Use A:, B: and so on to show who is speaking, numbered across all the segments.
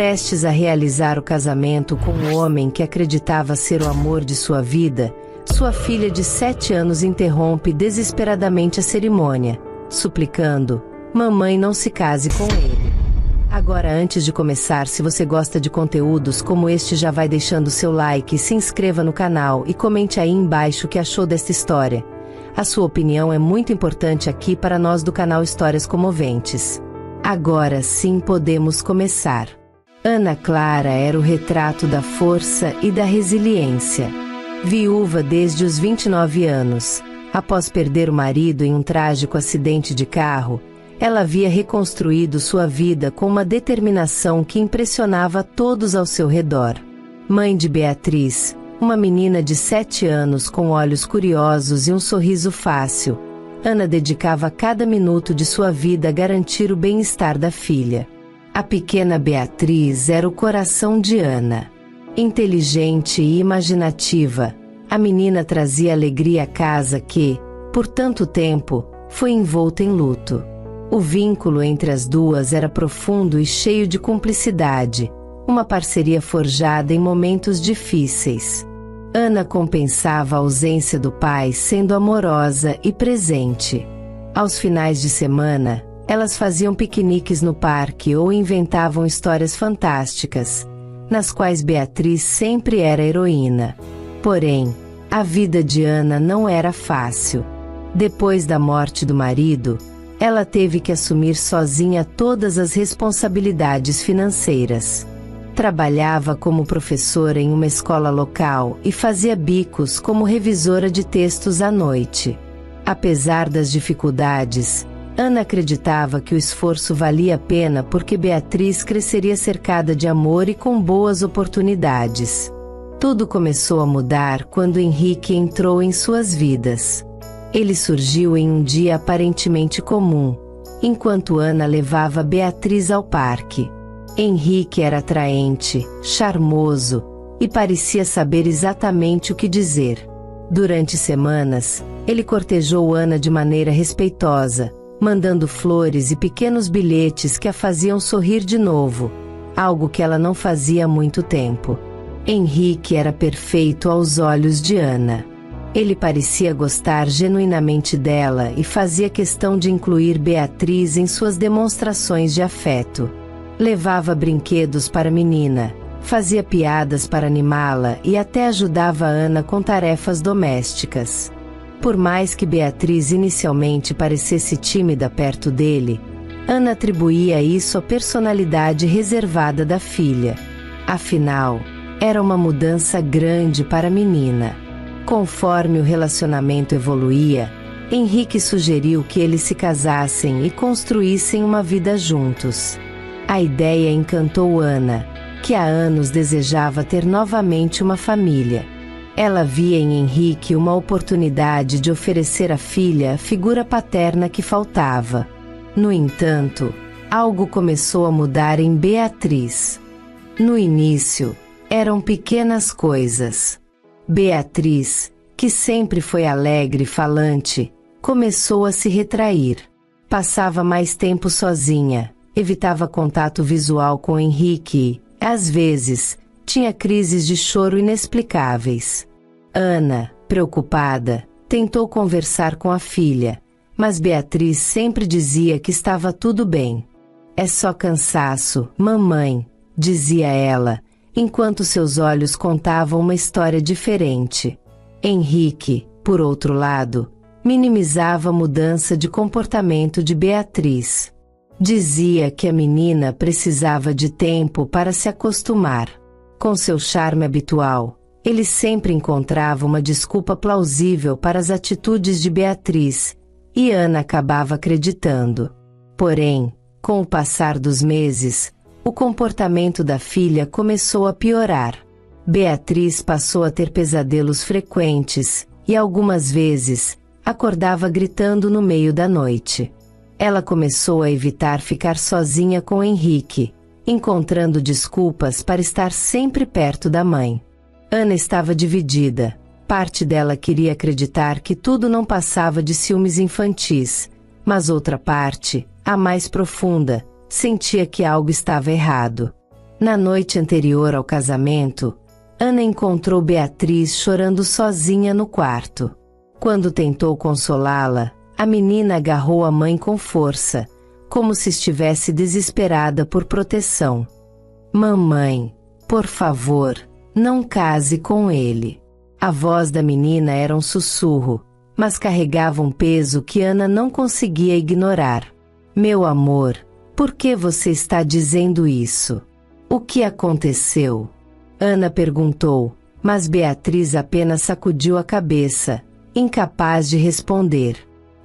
A: Prestes a realizar o casamento com o homem que acreditava ser o amor de sua vida, sua filha de 7 anos interrompe desesperadamente a cerimônia, suplicando: "Mamãe, não se case com ele." Agora, antes de começar, se você gosta de conteúdos como este, já vai deixando seu like, se inscreva no canal e comente aí embaixo o que achou desta história. A sua opinião é muito importante aqui para nós do canal Histórias Comoventes. Agora sim podemos começar. Ana Clara era o retrato da força e da resiliência. Viúva desde os 29 anos, após perder o marido em um trágico acidente de carro, ela havia reconstruído sua vida com uma determinação que impressionava todos ao seu redor. Mãe de Beatriz, uma menina de 7 anos com olhos curiosos e um sorriso fácil, Ana dedicava cada minuto de sua vida a garantir o bem-estar da filha. A pequena Beatriz era o coração de Ana. Inteligente e imaginativa, a menina trazia alegria à casa que, por tanto tempo, foi envolta em luto. O vínculo entre as duas era profundo e cheio de cumplicidade, uma parceria forjada em momentos difíceis. Ana compensava a ausência do pai sendo amorosa e presente. Aos finais de semana, elas faziam piqueniques no parque ou inventavam histórias fantásticas, nas quais Beatriz sempre era a heroína. Porém, a vida de Ana não era fácil. Depois da morte do marido, ela teve que assumir sozinha todas as responsabilidades financeiras. Trabalhava como professora em uma escola local e fazia bicos como revisora de textos à noite. Apesar das dificuldades, Ana acreditava que o esforço valia a pena porque Beatriz cresceria cercada de amor e com boas oportunidades. Tudo começou a mudar quando Henrique entrou em suas vidas. Ele surgiu em um dia aparentemente comum, enquanto Ana levava Beatriz ao parque. Henrique era atraente, charmoso, e parecia saber exatamente o que dizer. Durante semanas, ele cortejou Ana de maneira respeitosa, mandando flores e pequenos bilhetes que a faziam sorrir de novo, algo que ela não fazia há muito tempo. Henrique era perfeito aos olhos de Ana. Ele parecia gostar genuinamente dela e fazia questão de incluir Beatriz em suas demonstrações de afeto. Levava brinquedos para a menina, fazia piadas para animá-la e até ajudava Ana com tarefas domésticas. Por mais que Beatriz inicialmente parecesse tímida perto dele, Ana atribuía isso à personalidade reservada da filha. Afinal, era uma mudança grande para a menina. Conforme o relacionamento evoluía, Henrique sugeriu que eles se casassem e construíssem uma vida juntos. A ideia encantou Ana, que há anos desejava ter novamente uma família. Ela via em Henrique uma oportunidade de oferecer à filha a figura paterna que faltava. No entanto, algo começou a mudar em Beatriz. No início, eram pequenas coisas. Beatriz, que sempre foi alegre e falante, começou a se retrair. Passava mais tempo sozinha, evitava contato visual com Henrique e, às vezes, tinha crises de choro inexplicáveis. Ana, preocupada, tentou conversar com a filha, mas Beatriz sempre dizia que estava tudo bem. "É só cansaço, mamãe", dizia ela, enquanto seus olhos contavam uma história diferente. Henrique, por outro lado, minimizava a mudança de comportamento de Beatriz. Dizia que a menina precisava de tempo para se acostumar. Com seu charme habitual, ele sempre encontrava uma desculpa plausível para as atitudes de Beatriz, e Ana acabava acreditando. Porém, com o passar dos meses, o comportamento da filha começou a piorar. Beatriz passou a ter pesadelos frequentes, e algumas vezes, acordava gritando no meio da noite. Ela começou a evitar ficar sozinha com Henrique, encontrando desculpas para estar sempre perto da mãe. Ana estava dividida. Parte dela queria acreditar que tudo não passava de ciúmes infantis, mas outra parte, a mais profunda, sentia que algo estava errado. Na noite anterior ao casamento, Ana encontrou Beatriz chorando sozinha no quarto. Quando tentou consolá-la, a menina agarrou a mãe com força, como se estivesse desesperada por proteção. Mamãe, por favor, não case com ele. A voz da menina era um sussurro, mas carregava um peso que Ana não conseguia ignorar. Meu amor, por que você está dizendo isso? O que aconteceu? Ana perguntou, mas Beatriz apenas sacudiu a cabeça, incapaz de responder.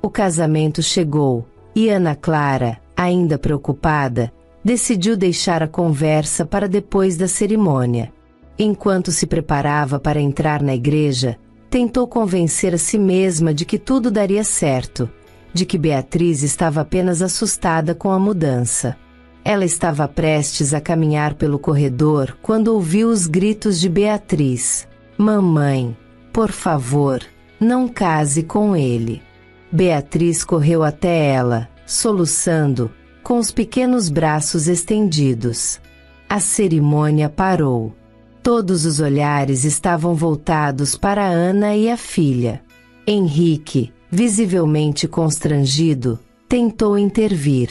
A: O casamento chegou, e Ana Clara, ainda preocupada, decidiu deixar a conversa para depois da cerimônia. Enquanto se preparava para entrar na igreja, tentou convencer a si mesma de que tudo daria certo, de que Beatriz estava apenas assustada com a mudança. Ela estava prestes a caminhar pelo corredor quando ouviu os gritos de Beatriz. Mamãe, por favor, não case com ele. Beatriz correu até ela, soluçando, com os pequenos braços estendidos. A cerimônia parou. Todos os olhares estavam voltados para Ana e a filha. Henrique, visivelmente constrangido, tentou intervir.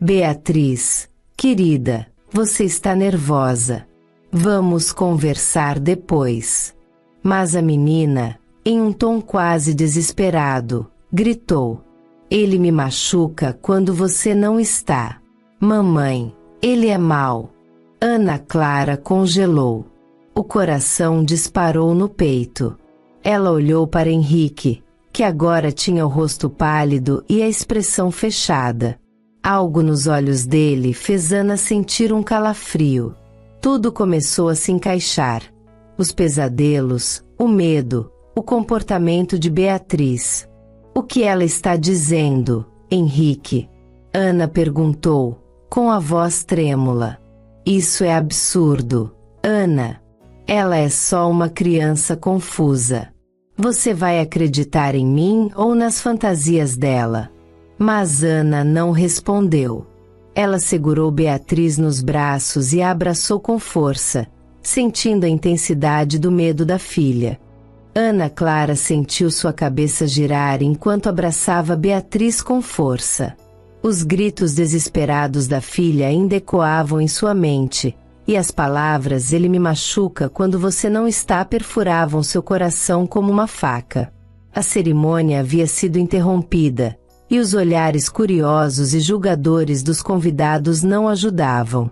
A: Beatriz, querida, você está nervosa. Vamos conversar depois. Mas a menina, em um tom quase desesperado, gritou. Ele me machuca quando você não está. Mamãe, ele é mau. Ana Clara congelou. O coração disparou no peito. Ela olhou para Henrique, que agora tinha o rosto pálido e a expressão fechada. Algo nos olhos dele fez Ana sentir um calafrio. Tudo começou a se encaixar. Os pesadelos, o medo, o comportamento de Beatriz. O que ela está dizendo, Henrique? Ana perguntou, com a voz trêmula. Isso é absurdo, Ana. Ela é só uma criança confusa. Você vai acreditar em mim ou nas fantasias dela? Mas Ana não respondeu. Ela segurou Beatriz nos braços e a abraçou com força, sentindo a intensidade do medo da filha. Ana Clara sentiu sua cabeça girar enquanto abraçava Beatriz com força. Os gritos desesperados da filha ainda ecoavam em sua mente, e as palavras "ele me machuca quando você não está" perfuravam seu coração como uma faca. A cerimônia havia sido interrompida, e os olhares curiosos e julgadores dos convidados não ajudavam.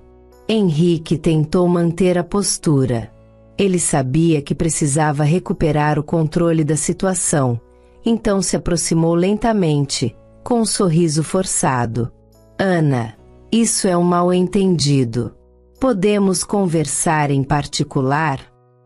A: Henrique tentou manter a postura. Ele sabia que precisava recuperar o controle da situação, então se aproximou lentamente, com um sorriso forçado. Ana, isso é um mal-entendido. Podemos conversar em particular?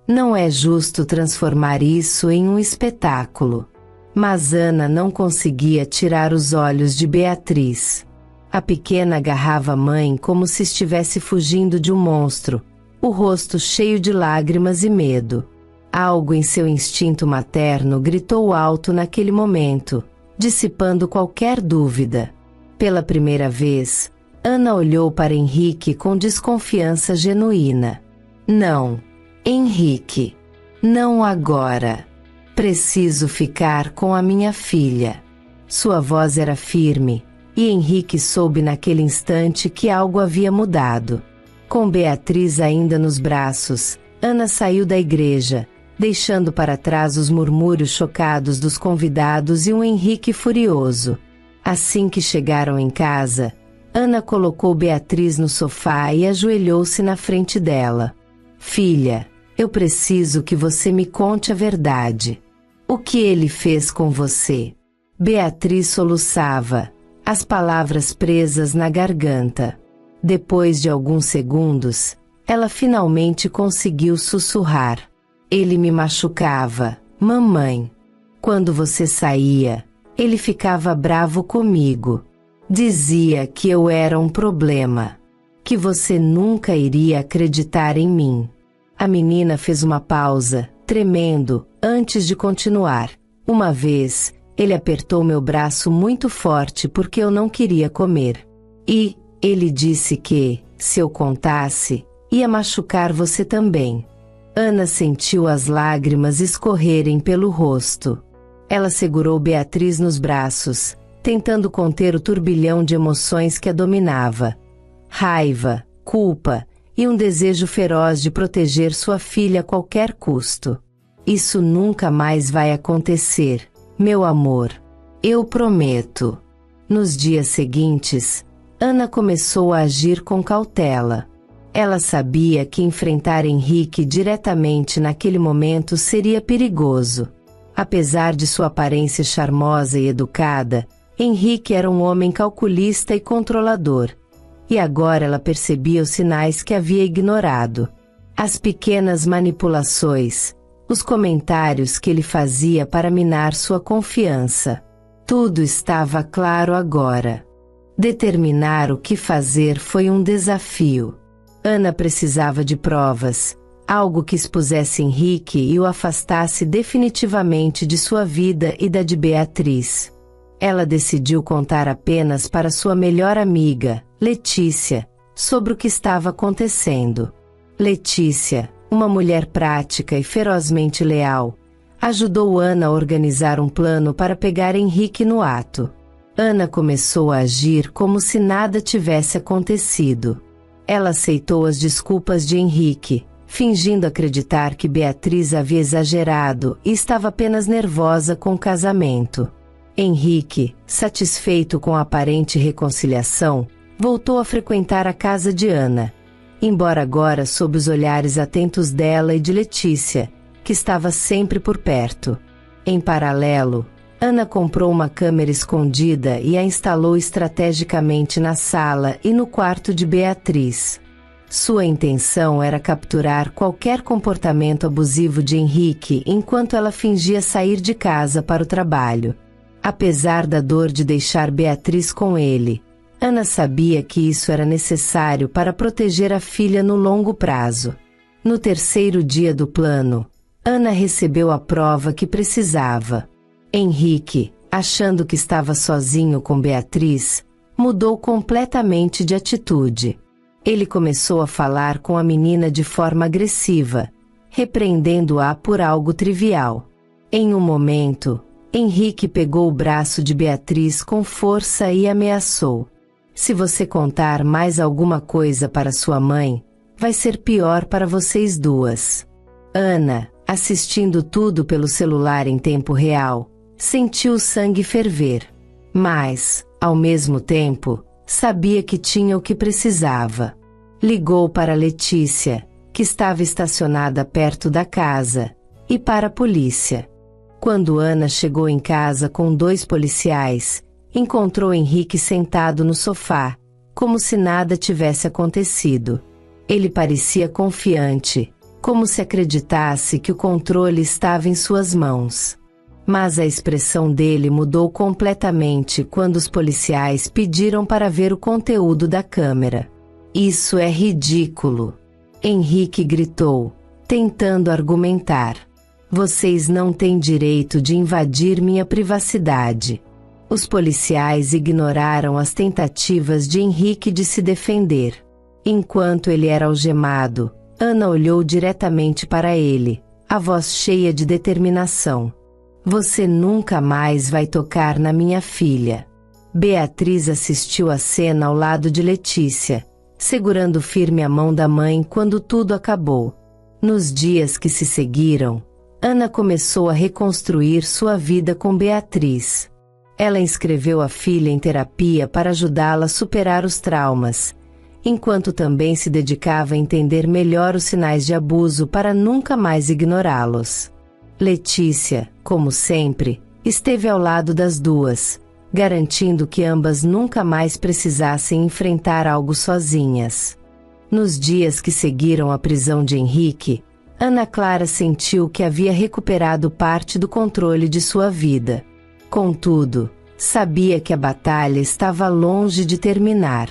A: Não é justo transformar isso em um espetáculo. Mas Ana não conseguia tirar os olhos de Beatriz. A pequena agarrava a mãe como se estivesse fugindo de um monstro, o rosto cheio de lágrimas e medo. Algo em seu instinto materno gritou alto naquele momento, dissipando qualquer dúvida. Pela primeira vez, Ana olhou para Henrique com desconfiança genuína. Não, Henrique. Não agora. Preciso ficar com a minha filha. Sua voz era firme, e Henrique soube naquele instante que algo havia mudado. Com Beatriz ainda nos braços, Ana saiu da igreja, deixando para trás os murmúrios chocados dos convidados e um Henrique furioso. Assim que chegaram em casa, Ana colocou Beatriz no sofá e ajoelhou-se na frente dela. Filha, eu preciso que você me conte a verdade. O que ele fez com você? Beatriz soluçava, as palavras presas na garganta. Depois de alguns segundos, ela finalmente conseguiu sussurrar. Ele me machucava, mamãe. Quando você saía, ele ficava bravo comigo. Dizia que eu era um problema, que você nunca iria acreditar em mim. A menina fez uma pausa, tremendo, antes de continuar. Uma vez, ele apertou meu braço muito forte porque eu não queria comer. E ele disse que, se eu contasse, Ia machucar você também. Ana sentiu as lágrimas escorrerem pelo rosto. Ela segurou Beatriz nos braços, tentando conter o turbilhão de emoções que a dominava. Raiva, culpa e um desejo feroz de proteger sua filha a qualquer custo. Isso nunca mais vai acontecer, meu amor. Eu prometo. Nos dias seguintes, Ana começou a agir com cautela. Ela sabia que enfrentar Henrique diretamente naquele momento seria perigoso. Apesar de sua aparência charmosa e educada, Henrique era um homem calculista e controlador. E agora ela percebia os sinais que havia ignorado. As pequenas manipulações, os comentários que ele fazia para minar sua confiança. Tudo estava claro agora. Determinar o que fazer foi um desafio. Ana precisava de provas, algo que expusesse Henrique e o afastasse definitivamente de sua vida e da de Beatriz. Ela decidiu contar apenas para sua melhor amiga, Letícia, sobre o que estava acontecendo. Letícia, uma mulher prática e ferozmente leal, ajudou Ana a organizar um plano para pegar Henrique no ato. Ana começou a agir como se nada tivesse acontecido. Ela aceitou as desculpas de Henrique, fingindo acreditar que Beatriz havia exagerado e estava apenas nervosa com o casamento. Henrique, satisfeito com a aparente reconciliação, voltou a frequentar a casa de Ana, embora agora sob os olhares atentos dela e de Letícia, que estava sempre por perto. Em paralelo, Ana comprou uma câmera escondida e a instalou estrategicamente na sala e no quarto de Beatriz. Sua intenção era capturar qualquer comportamento abusivo de Henrique enquanto ela fingia sair de casa para o trabalho. Apesar da dor de deixar Beatriz com ele, Ana sabia que isso era necessário para proteger a filha no longo prazo. No terceiro dia do plano, Ana recebeu a prova que precisava. Henrique, achando que estava sozinho com Beatriz, mudou completamente de atitude. Ele começou a falar com a menina de forma agressiva, repreendendo-a por algo trivial. Em um momento, Henrique pegou o braço de Beatriz com força e ameaçou: "Se você contar mais alguma coisa para sua mãe, vai ser pior para vocês duas." Ana, assistindo tudo pelo celular em tempo real, sentiu o sangue ferver. Mas, ao mesmo tempo, sabia que tinha o que precisava. Ligou para Letícia, que estava estacionada perto da casa, e para a polícia. Quando Ana chegou em casa com 2 policiais, encontrou Henrique sentado no sofá, como se nada tivesse acontecido. Ele parecia confiante, como se acreditasse que o controle estava em suas mãos. Mas a expressão dele mudou completamente quando os policiais pediram para ver o conteúdo da câmera. "Isso é ridículo!" Henrique gritou, tentando argumentar. "Vocês não têm direito de invadir minha privacidade." Os policiais ignoraram as tentativas de Henrique de se defender. Enquanto ele era algemado, Ana olhou diretamente para ele, a voz cheia de determinação. "Você nunca mais vai tocar na minha filha." Beatriz assistiu à cena ao lado de Letícia, segurando firme a mão da mãe quando tudo acabou. Nos dias que se seguiram, Ana começou a reconstruir sua vida com Beatriz. Ela inscreveu a filha em terapia para ajudá-la a superar os traumas, enquanto também se dedicava a entender melhor os sinais de abuso para nunca mais ignorá-los. Letícia, como sempre, esteve ao lado das duas, garantindo que ambas nunca mais precisassem enfrentar algo sozinhas. Nos dias que seguiram a prisão de Henrique, Ana Clara sentiu que havia recuperado parte do controle de sua vida. Contudo, sabia que a batalha estava longe de terminar.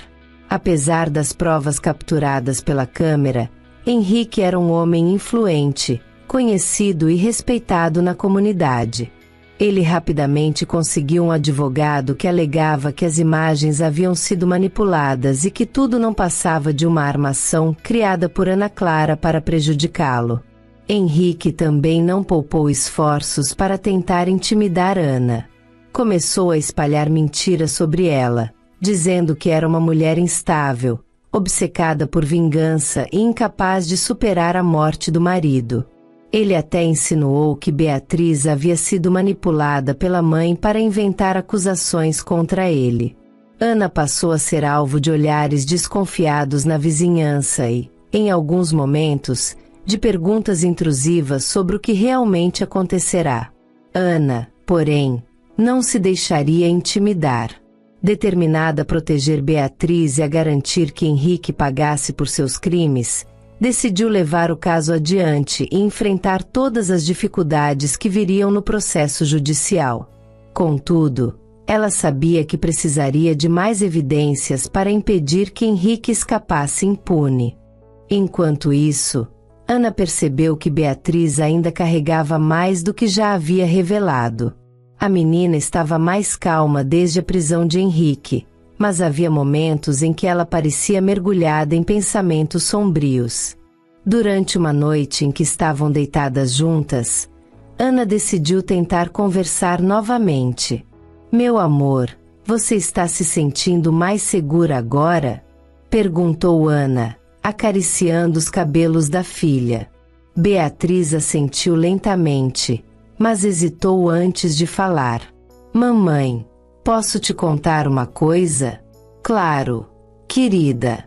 A: Apesar das provas capturadas pela câmera, Henrique era um homem influente, conhecido e respeitado na comunidade. Ele rapidamente conseguiu um advogado que alegava que as imagens haviam sido manipuladas e que tudo não passava de uma armação criada por Ana Clara para prejudicá-lo. Henrique também não poupou esforços para tentar intimidar Ana. Começou a espalhar mentiras sobre ela, dizendo que era uma mulher instável, obcecada por vingança e incapaz de superar a morte do marido. Ele até insinuou que Beatriz havia sido manipulada pela mãe para inventar acusações contra ele. Ana passou a ser alvo de olhares desconfiados na vizinhança e, em alguns momentos, de perguntas intrusivas sobre o que realmente acontecerá. Ana, porém, não se deixaria intimidar. Determinada a proteger Beatriz e a garantir que Henrique pagasse por seus crimes, decidiu levar o caso adiante e enfrentar todas as dificuldades que viriam no processo judicial. Contudo, ela sabia que precisaria de mais evidências para impedir que Henrique escapasse impune. Enquanto isso, Ana percebeu que Beatriz ainda carregava mais do que já havia revelado. A menina estava mais calma desde a prisão de Henrique, mas havia momentos em que ela parecia mergulhada em pensamentos sombrios. Durante uma noite em que estavam deitadas juntas, Ana decidiu tentar conversar novamente. "Meu amor, você está se sentindo mais segura agora?" perguntou Ana, acariciando os cabelos da filha. Beatriz assentiu lentamente, mas hesitou antes de falar. "Mamãe, posso te contar uma coisa?" "Claro, querida.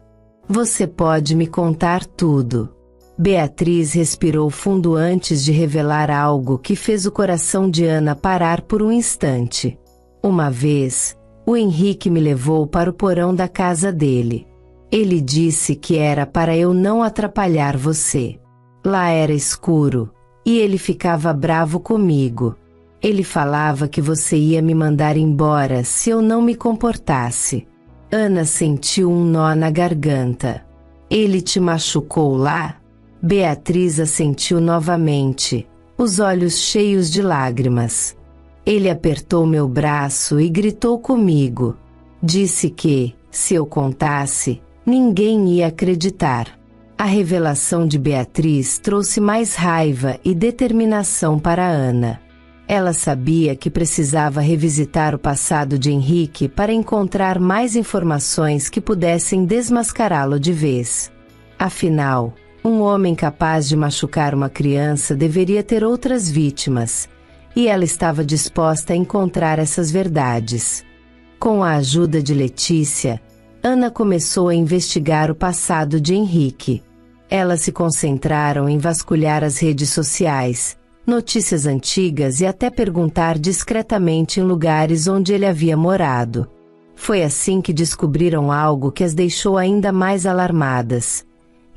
A: Você pode me contar tudo." Beatriz respirou fundo antes de revelar algo que fez o coração de Ana parar por um instante. "Uma vez, o Henrique me levou para o porão da casa dele. Ele disse que era para eu não atrapalhar você. Lá era escuro, e ele ficava bravo comigo. Ele falava que você ia me mandar embora se eu não me comportasse." Ana sentiu um nó na garganta. "Ele te machucou lá?" Beatriz assentiu novamente, os olhos cheios de lágrimas. "Ele apertou meu braço e gritou comigo. Disse que, se eu contasse, ninguém ia acreditar." A revelação de Beatriz trouxe mais raiva e determinação para Ana. Ela sabia que precisava revisitar o passado de Henrique para encontrar mais informações que pudessem desmascará-lo de vez. Afinal, um homem capaz de machucar uma criança deveria ter outras vítimas, e ela estava disposta a encontrar essas verdades. Com a ajuda de Letícia, Ana começou a investigar o passado de Henrique. Elas se concentraram em vasculhar as redes sociais, notícias antigas e até perguntar discretamente em lugares onde ele havia morado. Foi assim que descobriram algo que as deixou ainda mais alarmadas.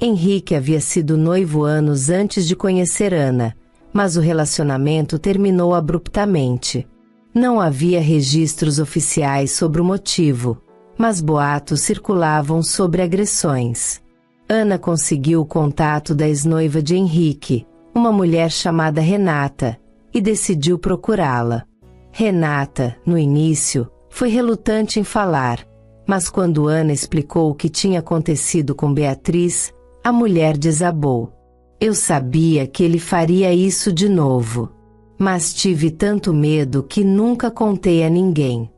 A: Henrique havia sido noivo anos antes de conhecer Ana, mas o relacionamento terminou abruptamente. Não havia registros oficiais sobre o motivo, mas boatos circulavam sobre agressões. Ana conseguiu o contato da ex-noiva de Henrique, uma mulher chamada Renata, e decidiu procurá-la. Renata, no início, foi relutante em falar, mas quando Ana explicou o que tinha acontecido com Beatriz, a mulher desabou. "Eu sabia que ele faria isso de novo. Mas tive tanto medo que nunca contei a ninguém.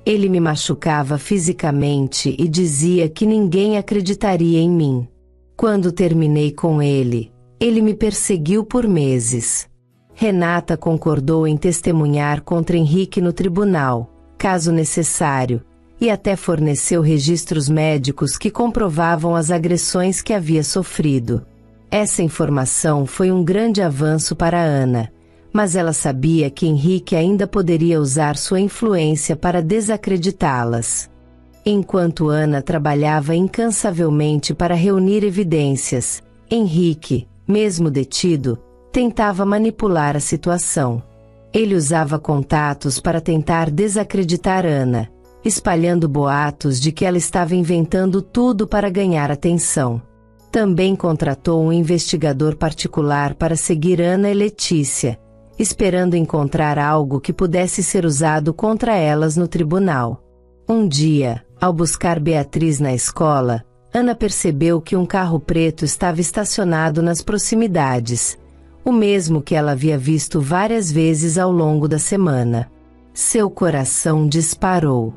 A: Ele me machucava fisicamente e dizia que ninguém acreditaria em mim. Quando terminei com ele, ele me perseguiu por meses." Renata concordou em testemunhar contra Henrique no tribunal, caso necessário, e até forneceu registros médicos que comprovavam as agressões que havia sofrido. Essa informação foi um grande avanço para Ana, mas ela sabia que Henrique ainda poderia usar sua influência para desacreditá-las. Enquanto Ana trabalhava incansavelmente para reunir evidências, Henrique, mesmo detido, tentava manipular a situação. Ele usava contatos para tentar desacreditar Ana, espalhando boatos de que ela estava inventando tudo para ganhar atenção. Também contratou um investigador particular para seguir Ana e Letícia, esperando encontrar algo que pudesse ser usado contra elas no tribunal. Um dia, ao buscar Beatriz na escola, Ana percebeu que um carro preto estava estacionado nas proximidades, o mesmo que ela havia visto várias vezes ao longo da semana. Seu coração disparou.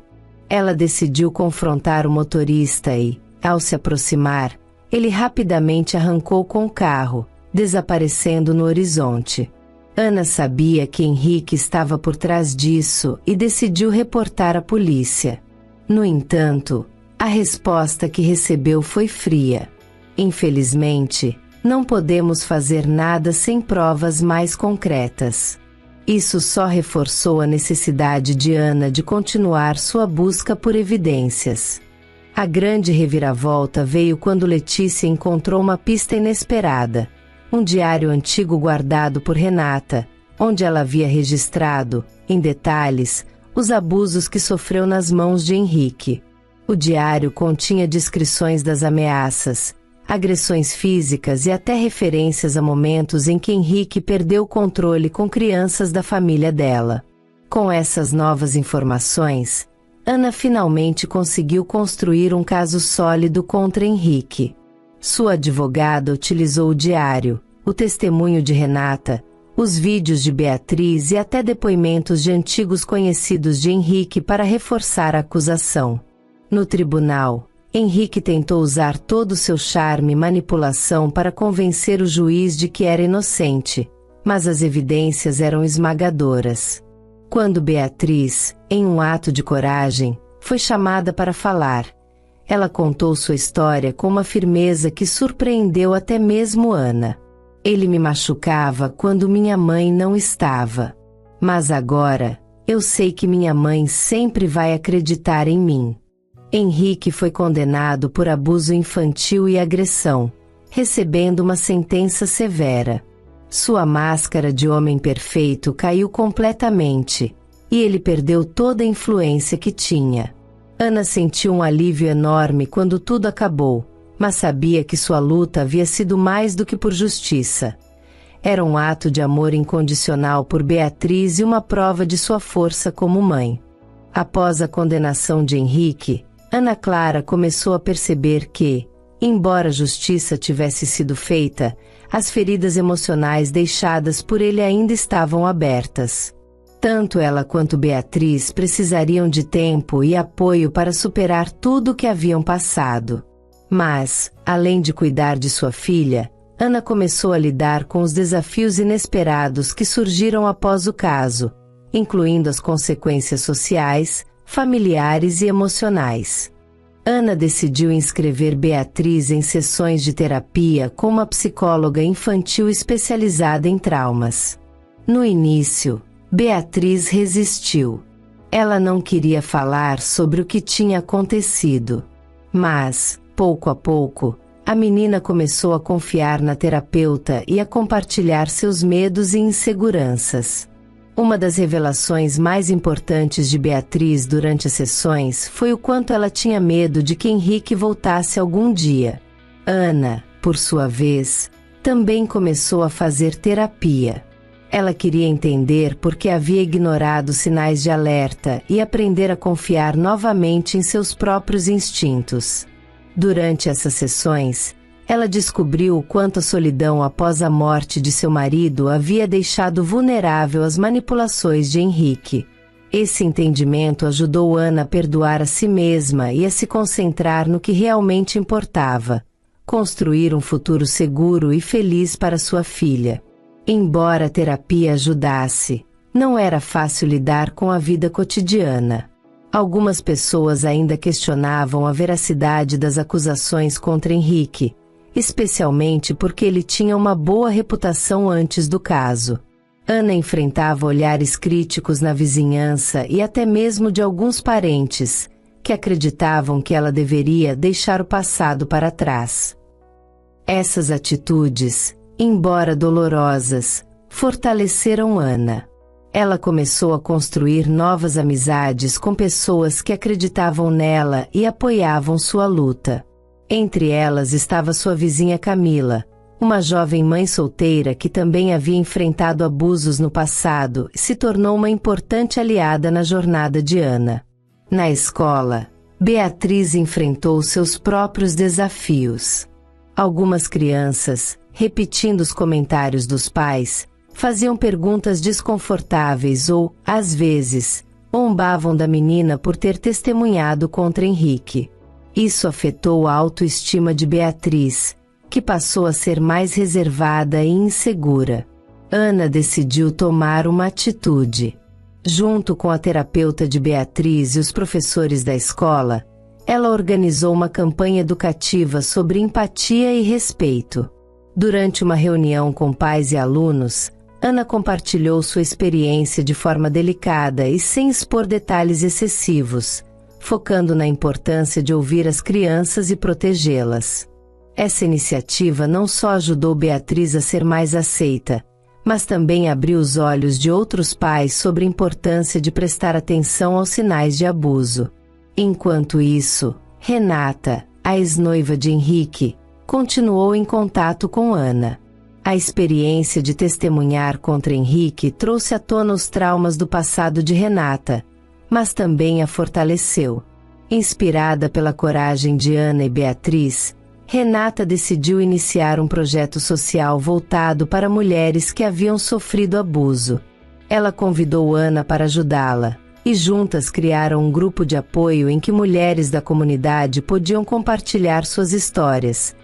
A: Ela decidiu confrontar o motorista e, ao se aproximar, ele rapidamente arrancou com o carro, desaparecendo no horizonte. Ana sabia que Henrique estava por trás disso e decidiu reportar à polícia. No entanto, a resposta que recebeu foi fria. Infelizmente, não podemos fazer nada sem provas mais concretas. Isso só reforçou a necessidade de Ana de continuar sua busca por evidências. A grande reviravolta veio quando Letícia encontrou uma pista inesperada, um diário antigo guardado por Renata, onde ela havia registrado, em detalhes, os abusos que sofreu nas mãos de Henrique. O diário continha descrições das ameaças, agressões físicas e até referências a momentos em que Henrique perdeu o controle com crianças da família dela. Com essas novas informações, Ana finalmente conseguiu construir um caso sólido contra Henrique. Sua advogada utilizou o diário, o testemunho de Renata, os vídeos de Beatriz e até depoimentos de antigos conhecidos de Henrique para reforçar a acusação. No tribunal, Henrique tentou usar todo o seu charme e manipulação para convencer o juiz de que era inocente, mas as evidências eram esmagadoras. Quando Beatriz, em um ato de coragem, foi chamada para falar, ela contou sua história com uma firmeza que surpreendeu até mesmo Ana. Ele me machucava quando minha mãe não estava. Mas agora, eu sei que minha mãe sempre vai acreditar em mim. Henrique foi condenado por abuso infantil e agressão, recebendo uma sentença severa. Sua máscara de homem perfeito caiu completamente, e ele perdeu toda a influência que tinha. Ana sentiu um alívio enorme quando tudo acabou, mas sabia que sua luta havia sido mais do que por justiça. Era um ato de amor incondicional por Beatriz e uma prova de sua força como mãe. Após a condenação de Henrique, Ana Clara começou a perceber que, embora a justiça tivesse sido feita, as feridas emocionais deixadas por ele ainda estavam abertas. Tanto ela quanto Beatriz precisariam de tempo e apoio para superar tudo o que haviam passado. Mas, além de cuidar de sua filha, Ana começou a lidar com os desafios inesperados que surgiram após o caso, incluindo as consequências sociais, familiares e emocionais. Ana decidiu inscrever Beatriz em sessões de terapia com uma psicóloga infantil especializada em traumas. No início, Beatriz resistiu. Ela não queria falar sobre o que tinha acontecido. Mas, pouco a pouco, a menina começou a confiar na terapeuta e a compartilhar seus medos e inseguranças. Uma das revelações mais importantes de Beatriz durante as sessões foi o quanto ela tinha medo de que Henrique voltasse algum dia. Ana, por sua vez, também começou a fazer terapia. Ela queria entender por que havia ignorado sinais de alerta e aprender a confiar novamente em seus próprios instintos. Durante essas sessões, ela descobriu o quanto a solidão após a morte de seu marido havia deixado vulnerável às manipulações de Henrique. Esse entendimento ajudou Ana a perdoar a si mesma e a se concentrar no que realmente importava: construir um futuro seguro e feliz para sua filha. Embora a terapia ajudasse, não era fácil lidar com a vida cotidiana. Algumas pessoas ainda questionavam a veracidade das acusações contra Henrique, especialmente porque ele tinha uma boa reputação antes do caso. Ana enfrentava olhares críticos na vizinhança e até mesmo de alguns parentes, que acreditavam que ela deveria deixar o passado para trás. Essas atitudes, embora dolorosas, fortaleceram Ana. Ela começou a construir novas amizades com pessoas que acreditavam nela e apoiavam sua luta. Entre elas estava sua vizinha Camila, Uma jovem mãe solteira que também havia enfrentado abusos no passado se tornou uma importante aliada na jornada de Ana. Na escola, Beatriz enfrentou seus próprios desafios. Algumas crianças, repetindo os comentários dos pais, faziam perguntas desconfortáveis ou, às vezes, zombavam da menina por ter testemunhado contra Henrique. Isso afetou a autoestima de Beatriz, que passou a ser mais reservada e insegura. Ana decidiu tomar uma atitude. Junto com a terapeuta de Beatriz e os professores da escola, ela organizou uma campanha educativa sobre empatia e respeito. Durante uma reunião com pais e alunos, Ana compartilhou sua experiência de forma delicada e sem expor detalhes excessivos, focando na importância de ouvir as crianças e protegê-las. Essa iniciativa não só ajudou Beatriz a ser mais aceita, mas também abriu os olhos de outros pais sobre a importância de prestar atenção aos sinais de abuso. Enquanto isso, Renata, a ex-noiva de Henrique, continuou em contato com Ana. A experiência de testemunhar contra Henrique trouxe à tona os traumas do passado de Renata, mas também a fortaleceu. Inspirada pela coragem de Ana e Beatriz, Renata decidiu iniciar um projeto social voltado para mulheres que haviam sofrido abuso. Ela convidou Ana para ajudá-la, e juntas criaram um grupo de apoio em que mulheres da comunidade podiam compartilhar suas histórias,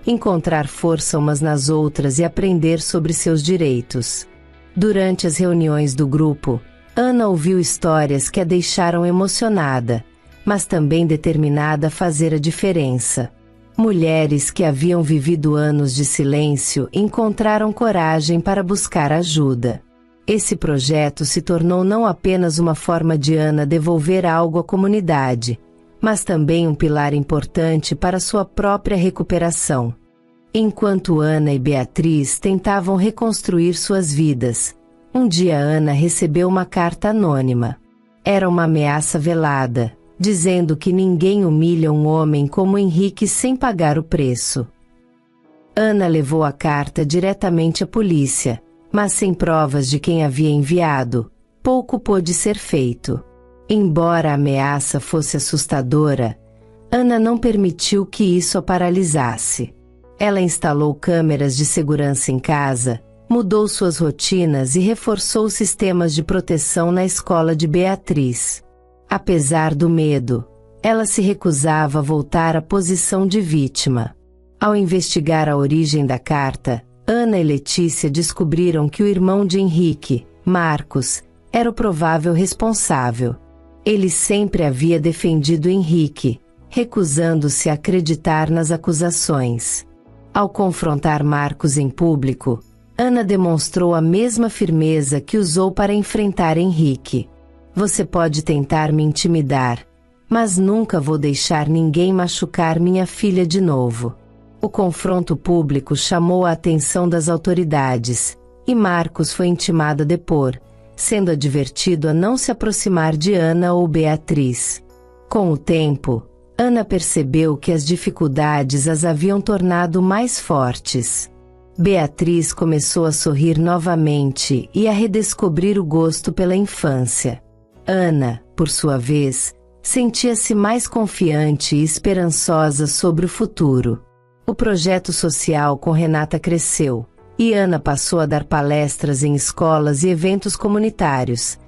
A: encontrar força umas nas outras e aprender sobre seus direitos. Durante as reuniões do grupo, Ana ouviu histórias que a deixaram emocionada, mas também determinada a fazer a diferença. Mulheres que haviam vivido anos de silêncio encontraram coragem para buscar ajuda. Esse projeto se tornou não apenas uma forma de Ana devolver algo à comunidade, mas também um pilar importante para sua própria recuperação. Enquanto Ana e Beatriz tentavam reconstruir suas vidas, um dia Ana recebeu uma carta anônima. Era uma ameaça velada, dizendo que ninguém humilha um homem como Henrique sem pagar o preço. Ana levou a carta diretamente à polícia, mas sem provas de quem havia enviado, pouco pôde ser feito. Embora a ameaça fosse assustadora, Ana não permitiu que isso a paralisasse. Ela instalou câmeras de segurança em casa, mudou suas rotinas e reforçou sistemas de proteção na escola de Beatriz. Apesar do medo, ela se recusava a voltar à posição de vítima. Ao investigar a origem da carta, Ana e Letícia descobriram que o irmão de Henrique, Marcos, era o provável responsável. Ele sempre havia defendido Henrique, recusando-se a acreditar nas acusações. Ao confrontar Marcos em público, Ana demonstrou a mesma firmeza que usou para enfrentar Henrique. Você pode tentar me intimidar, mas nunca vou deixar ninguém machucar minha filha de novo. O confronto público chamou a atenção das autoridades, e Marcos foi intimado a depor, sendo advertido a não se aproximar de Ana ou Beatriz. Com o tempo, Ana percebeu que as dificuldades as haviam tornado mais fortes. Beatriz começou a sorrir novamente e a redescobrir o gosto pela infância. Ana, por sua vez, sentia-se mais confiante e esperançosa sobre o futuro. O projeto social com Renata cresceu, e Ana passou a dar palestras em escolas e eventos comunitários,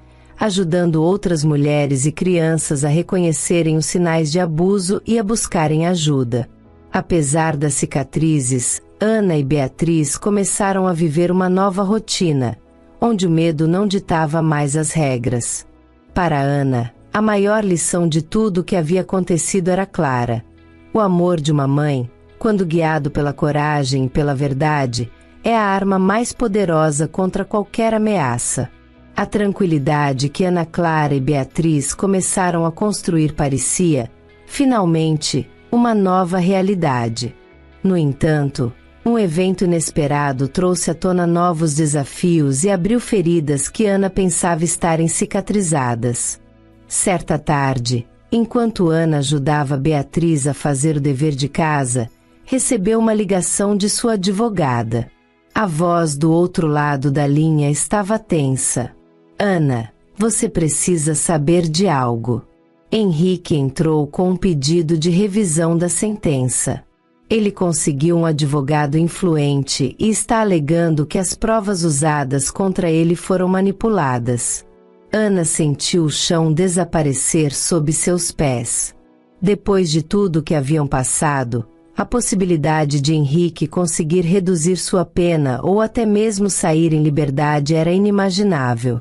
A: ajudando outras mulheres e crianças a reconhecerem os sinais de abuso e a buscarem ajuda. Apesar das cicatrizes, Ana e Beatriz começaram a viver uma nova rotina, onde o medo não ditava mais as regras. Para Ana, a maior lição de tudo o que havia acontecido era clara. O amor de uma mãe, quando guiado pela coragem e pela verdade, é a arma mais poderosa contra qualquer ameaça. A tranquilidade que Ana Clara e Beatriz começaram a construir parecia, finalmente, uma nova realidade. No entanto, um evento inesperado trouxe à tona novos desafios e abriu feridas que Ana pensava estarem cicatrizadas. Certa tarde, enquanto Ana ajudava Beatriz a fazer o dever de casa, recebeu uma ligação de sua advogada. A voz do outro lado da linha estava tensa. Ana, você precisa saber de algo. Henrique entrou com um pedido de revisão da sentença. Ele conseguiu um advogado influente e está alegando que as provas usadas contra ele foram manipuladas. Ana sentiu o chão desaparecer sob seus pés. Depois de tudo que haviam passado, a possibilidade de Henrique conseguir reduzir sua pena ou até mesmo sair em liberdade era inimaginável.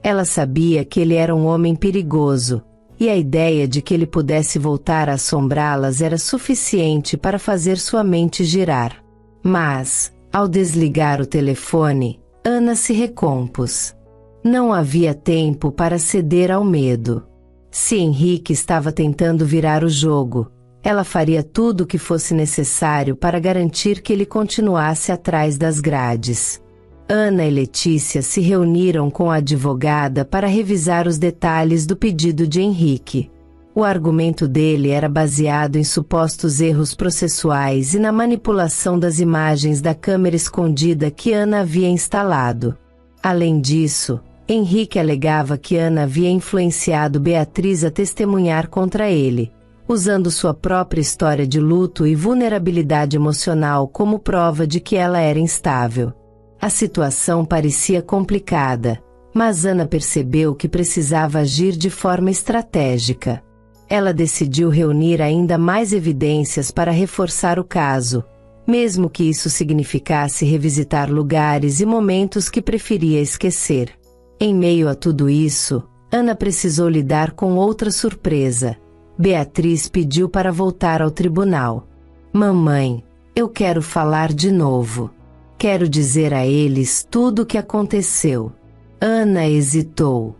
A: Ela sabia que ele era um homem perigoso, e a ideia de que ele pudesse voltar a assombrá-las era suficiente para fazer sua mente girar. Mas, ao desligar o telefone, Ana se recompôs. Não havia tempo para ceder ao medo. Se Henrique estava tentando virar o jogo, ela faria tudo o que fosse necessário para garantir que ele continuasse atrás das grades. Ana e Letícia se reuniram com a advogada para revisar os detalhes do pedido de Henrique. O argumento dele era baseado em supostos erros processuais e na manipulação das imagens da câmera escondida que Ana havia instalado. Além disso, Henrique alegava que Ana havia influenciado Beatriz a testemunhar contra ele, usando sua própria história de luto e vulnerabilidade emocional como prova de que ela era instável. A situação parecia complicada, mas Ana percebeu que precisava agir de forma estratégica. Ela decidiu reunir ainda mais evidências para reforçar o caso, mesmo que isso significasse revisitar lugares e momentos que preferia esquecer. Em meio a tudo isso, Ana precisou lidar com outra surpresa. Beatriz pediu para voltar ao tribunal. Mamãe, eu quero falar de novo. Quero dizer a eles tudo o que aconteceu. Ana hesitou.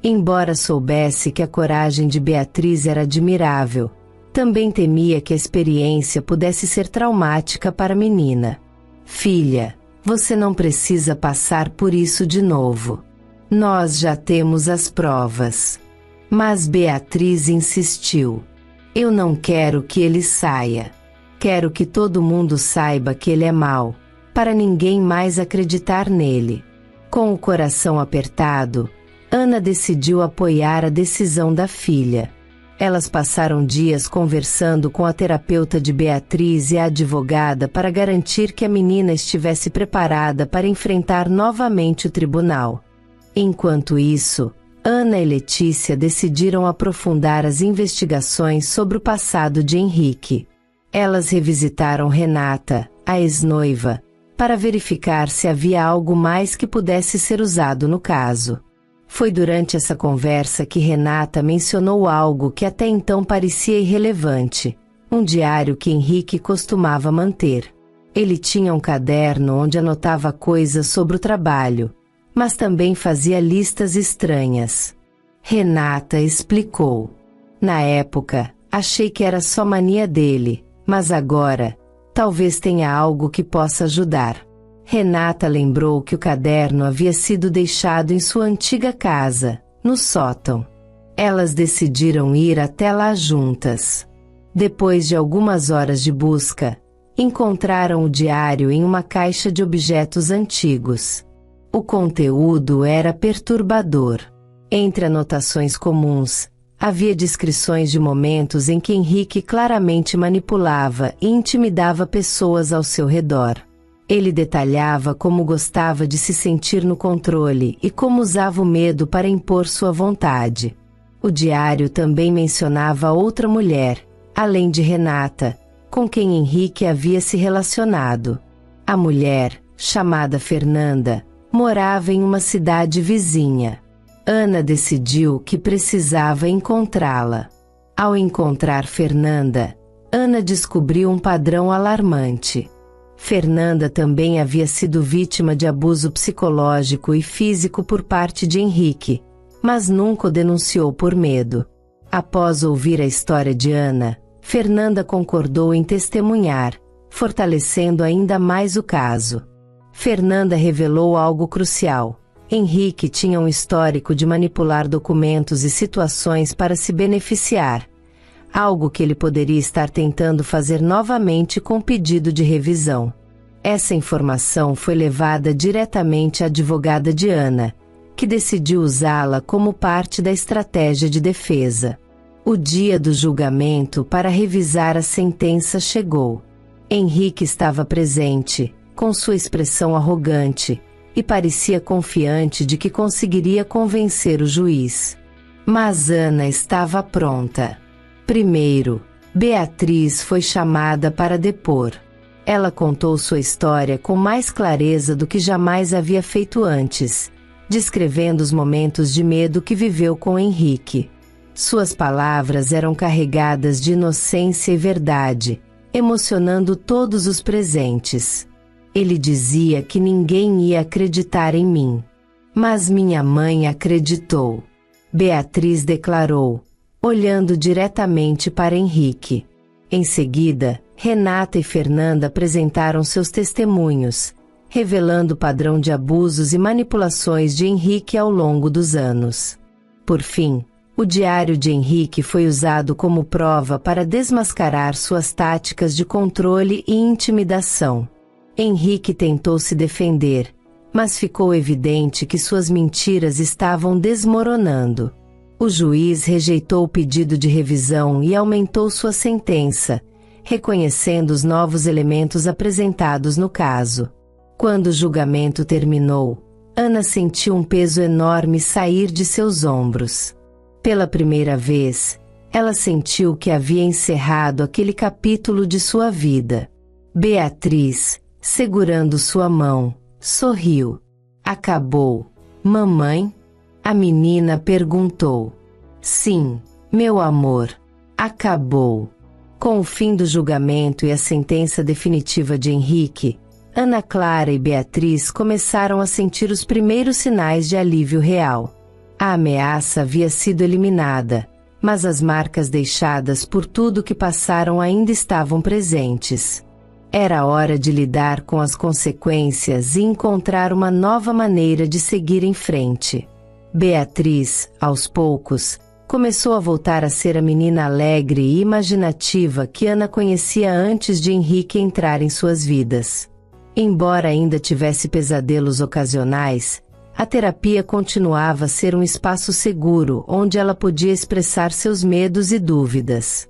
A: Embora soubesse que a coragem de Beatriz era admirável, também temia que a experiência pudesse ser traumática para a menina. Filha, você não precisa passar por isso de novo. Nós já temos as provas. Mas Beatriz insistiu. Eu não quero que ele saia. Quero que todo mundo saiba que ele é mau, para ninguém mais acreditar nele. Com o coração apertado, Ana decidiu apoiar a decisão da filha. Elas passaram dias conversando com a terapeuta de Beatriz e a advogada para garantir que a menina estivesse preparada para enfrentar novamente o tribunal. Enquanto isso, Ana e Letícia decidiram aprofundar as investigações sobre o passado de Henrique. Elas revisitaram Renata, a ex-noiva, para verificar se havia algo mais que pudesse ser usado no caso. Foi durante essa conversa que Renata mencionou algo que até então parecia irrelevante: um diário que Henrique costumava manter. Ele tinha um caderno onde anotava coisas sobre o trabalho, mas também fazia listas estranhas. Renata explicou. Na época, achei que era só mania dele, mas agora, talvez tenha algo que possa ajudar. Renata lembrou que o caderno havia sido deixado em sua antiga casa, no sótão. Elas decidiram ir até lá juntas. Depois de algumas horas de busca, encontraram o diário em uma caixa de objetos antigos. O conteúdo era perturbador. Entre anotações comuns, havia descrições de momentos em que Henrique claramente manipulava e intimidava pessoas ao seu redor. Ele detalhava como gostava de se sentir no controle e como usava o medo para impor sua vontade. O diário também mencionava outra mulher, além de Renata, com quem Henrique havia se relacionado. A mulher, chamada Fernanda, morava em uma cidade vizinha. Ana decidiu que precisava encontrá-la. Ao encontrar Fernanda, Ana descobriu um padrão alarmante. Fernanda também havia sido vítima de abuso psicológico e físico por parte de Henrique, mas nunca o denunciou por medo. Após ouvir a história de Ana, Fernanda concordou em testemunhar, fortalecendo ainda mais o caso. Fernanda revelou algo crucial. Henrique tinha um histórico de manipular documentos e situações para se beneficiar. algo que ele poderia estar tentando fazer novamente com pedido de revisão. Essa informação foi levada diretamente à advogada de Ana, que decidiu usá-la como parte da estratégia de defesa. O dia do julgamento para revisar a sentença chegou. Henrique estava presente, com sua expressão arrogante, e parecia confiante de que conseguiria convencer o juiz. Mas Ana estava pronta. Primeiro, Beatriz foi chamada para depor. Ela contou sua história com mais clareza do que jamais havia feito antes, descrevendo os momentos de medo que viveu com Henrique. Suas palavras eram carregadas de inocência e verdade, emocionando todos os presentes. Ele dizia que ninguém ia acreditar em mim. Mas minha mãe acreditou. Beatriz declarou, olhando diretamente para Henrique. Em seguida, Renata e Fernanda apresentaram seus testemunhos, revelando o padrão de abusos e manipulações de Henrique ao longo dos anos. Por fim, o diário de Henrique foi usado como prova para desmascarar suas táticas de controle e intimidação. Henrique tentou se defender, mas ficou evidente que suas mentiras estavam desmoronando. O juiz rejeitou o pedido de revisão e aumentou sua sentença, reconhecendo os novos elementos apresentados no caso. Quando o julgamento terminou, Ana sentiu um peso enorme sair de seus ombros. Pela primeira vez, ela sentiu que havia encerrado aquele capítulo de sua vida. Beatriz, segurando sua mão, sorriu. Acabou, mamãe? A menina perguntou. Sim, meu amor, acabou. Com o fim do julgamento e a sentença definitiva de Henrique, Ana Clara e Beatriz começaram a sentir os primeiros sinais de alívio real. A ameaça havia sido eliminada, mas as marcas deixadas por tudo que passaram ainda estavam presentes. Era hora de lidar com as consequências e encontrar uma nova maneira de seguir em frente. Beatriz, aos poucos, começou a voltar a ser a menina alegre e imaginativa que Ana conhecia antes de Henrique entrar em suas vidas. Embora ainda tivesse pesadelos ocasionais, a terapia continuava a ser um espaço seguro onde ela podia expressar seus medos e dúvidas.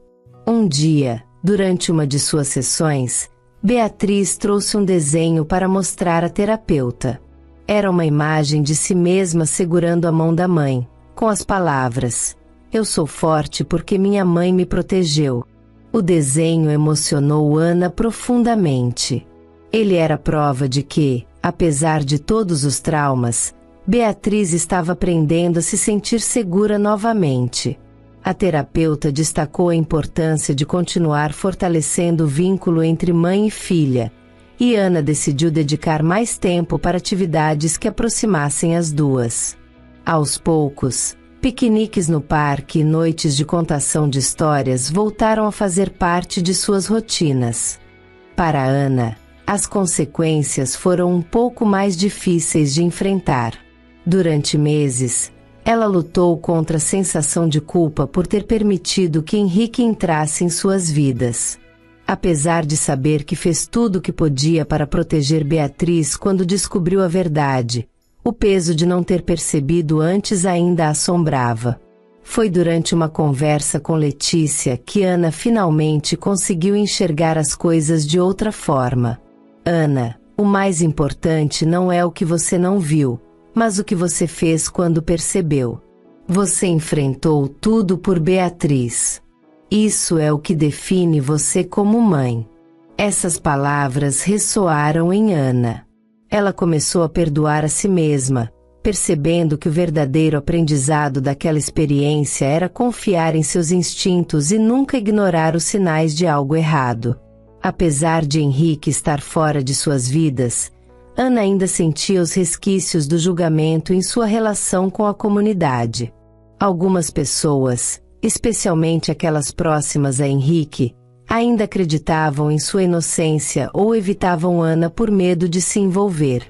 A: Um dia, durante uma de suas sessões, Beatriz trouxe um desenho para mostrar à terapeuta. Era uma imagem de si mesma segurando a mão da mãe, com as palavras: "Eu sou forte porque minha mãe me protegeu." O desenho emocionou Ana profundamente. Ele era prova de que, apesar de todos os traumas, Beatriz estava aprendendo a se sentir segura novamente. A terapeuta destacou a importância de continuar fortalecendo o vínculo entre mãe e filha, e Ana decidiu dedicar mais tempo para atividades que aproximassem as duas. Aos poucos, piqueniques no parque e noites de contação de histórias voltaram a fazer parte de suas rotinas. Para Ana, as consequências foram um pouco mais difíceis de enfrentar. Durante meses, ela lutou contra a sensação de culpa por ter permitido que Henrique entrasse em suas vidas. Apesar de saber que fez tudo o que podia para proteger Beatriz quando descobriu a verdade, o peso de não ter percebido antes ainda a assombrava. Foi durante uma conversa com Letícia que Ana finalmente conseguiu enxergar as coisas de outra forma. Ana, o mais importante não é o que você não viu, mas o que você fez quando percebeu. Você enfrentou tudo por Beatriz. Isso é o que define você como mãe. Essas palavras ressoaram em Ana. Ela começou a perdoar a si mesma, percebendo que o verdadeiro aprendizado daquela experiência era confiar em seus instintos e nunca ignorar os sinais de algo errado. Apesar de Henrique estar fora de suas vidas, Ana ainda sentia os resquícios do julgamento em sua relação com a comunidade. Algumas pessoas, especialmente aquelas próximas a Henrique, ainda acreditavam em sua inocência ou evitavam Ana por medo de se envolver.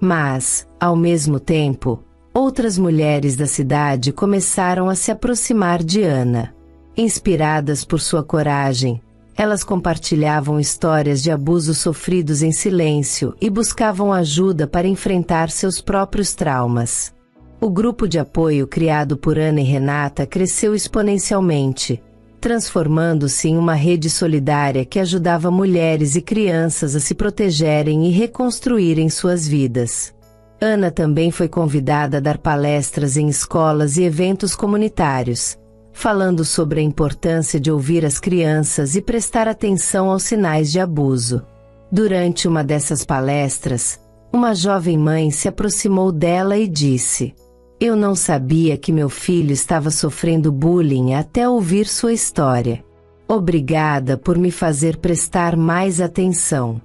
A: Mas, ao mesmo tempo, outras mulheres da cidade começaram a se aproximar de Ana. Inspiradas por sua coragem, elas compartilhavam histórias de abusos sofridos em silêncio e buscavam ajuda para enfrentar seus próprios traumas. O grupo de apoio criado por Ana e Renata cresceu exponencialmente, transformando-se em uma rede solidária que ajudava mulheres e crianças a se protegerem e reconstruírem suas vidas. Ana também foi convidada a dar palestras em escolas e eventos comunitários, falando sobre a importância de ouvir as crianças e prestar atenção aos sinais de abuso. Durante uma dessas palestras, uma jovem mãe se aproximou dela e disse: "Eu não sabia que meu filho estava sofrendo bullying até ouvir sua história. Obrigada por me fazer prestar mais atenção."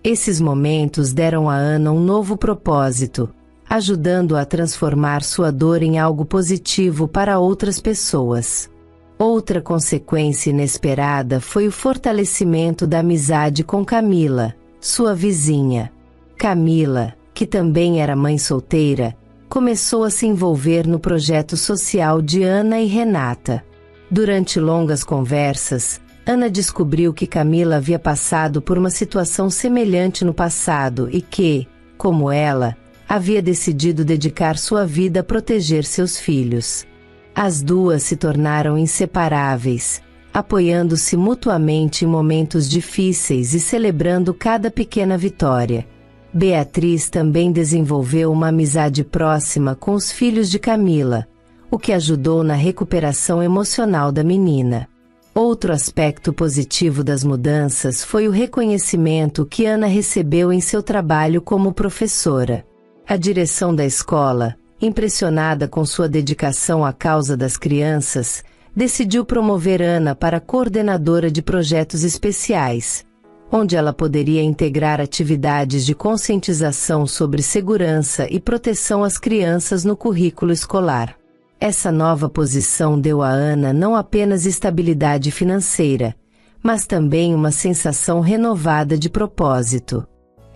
A: Esses momentos deram a Ana um novo propósito, ajudando-a a transformar sua dor em algo positivo para outras pessoas. Outra consequência inesperada foi o fortalecimento da amizade com Camila, sua vizinha. Camila, que também era mãe solteira, começou a se envolver no projeto social de Ana e Renata. Durante longas conversas, Ana descobriu que Camila havia passado por uma situação semelhante no passado e que, como ela, havia decidido dedicar sua vida a proteger seus filhos. As duas se tornaram inseparáveis, apoiando-se mutuamente em momentos difíceis e celebrando cada pequena vitória. Beatriz também desenvolveu uma amizade próxima com os filhos de Camila, o que ajudou na recuperação emocional da menina. Outro aspecto positivo das mudanças foi o reconhecimento que Ana recebeu em seu trabalho como professora. A direção da escola, impressionada com sua dedicação à causa das crianças, decidiu promover Ana para coordenadora de projetos especiais, onde ela poderia integrar atividades de conscientização sobre segurança e proteção às crianças no currículo escolar. Essa nova posição deu a Ana não apenas estabilidade financeira, mas também uma sensação renovada de propósito.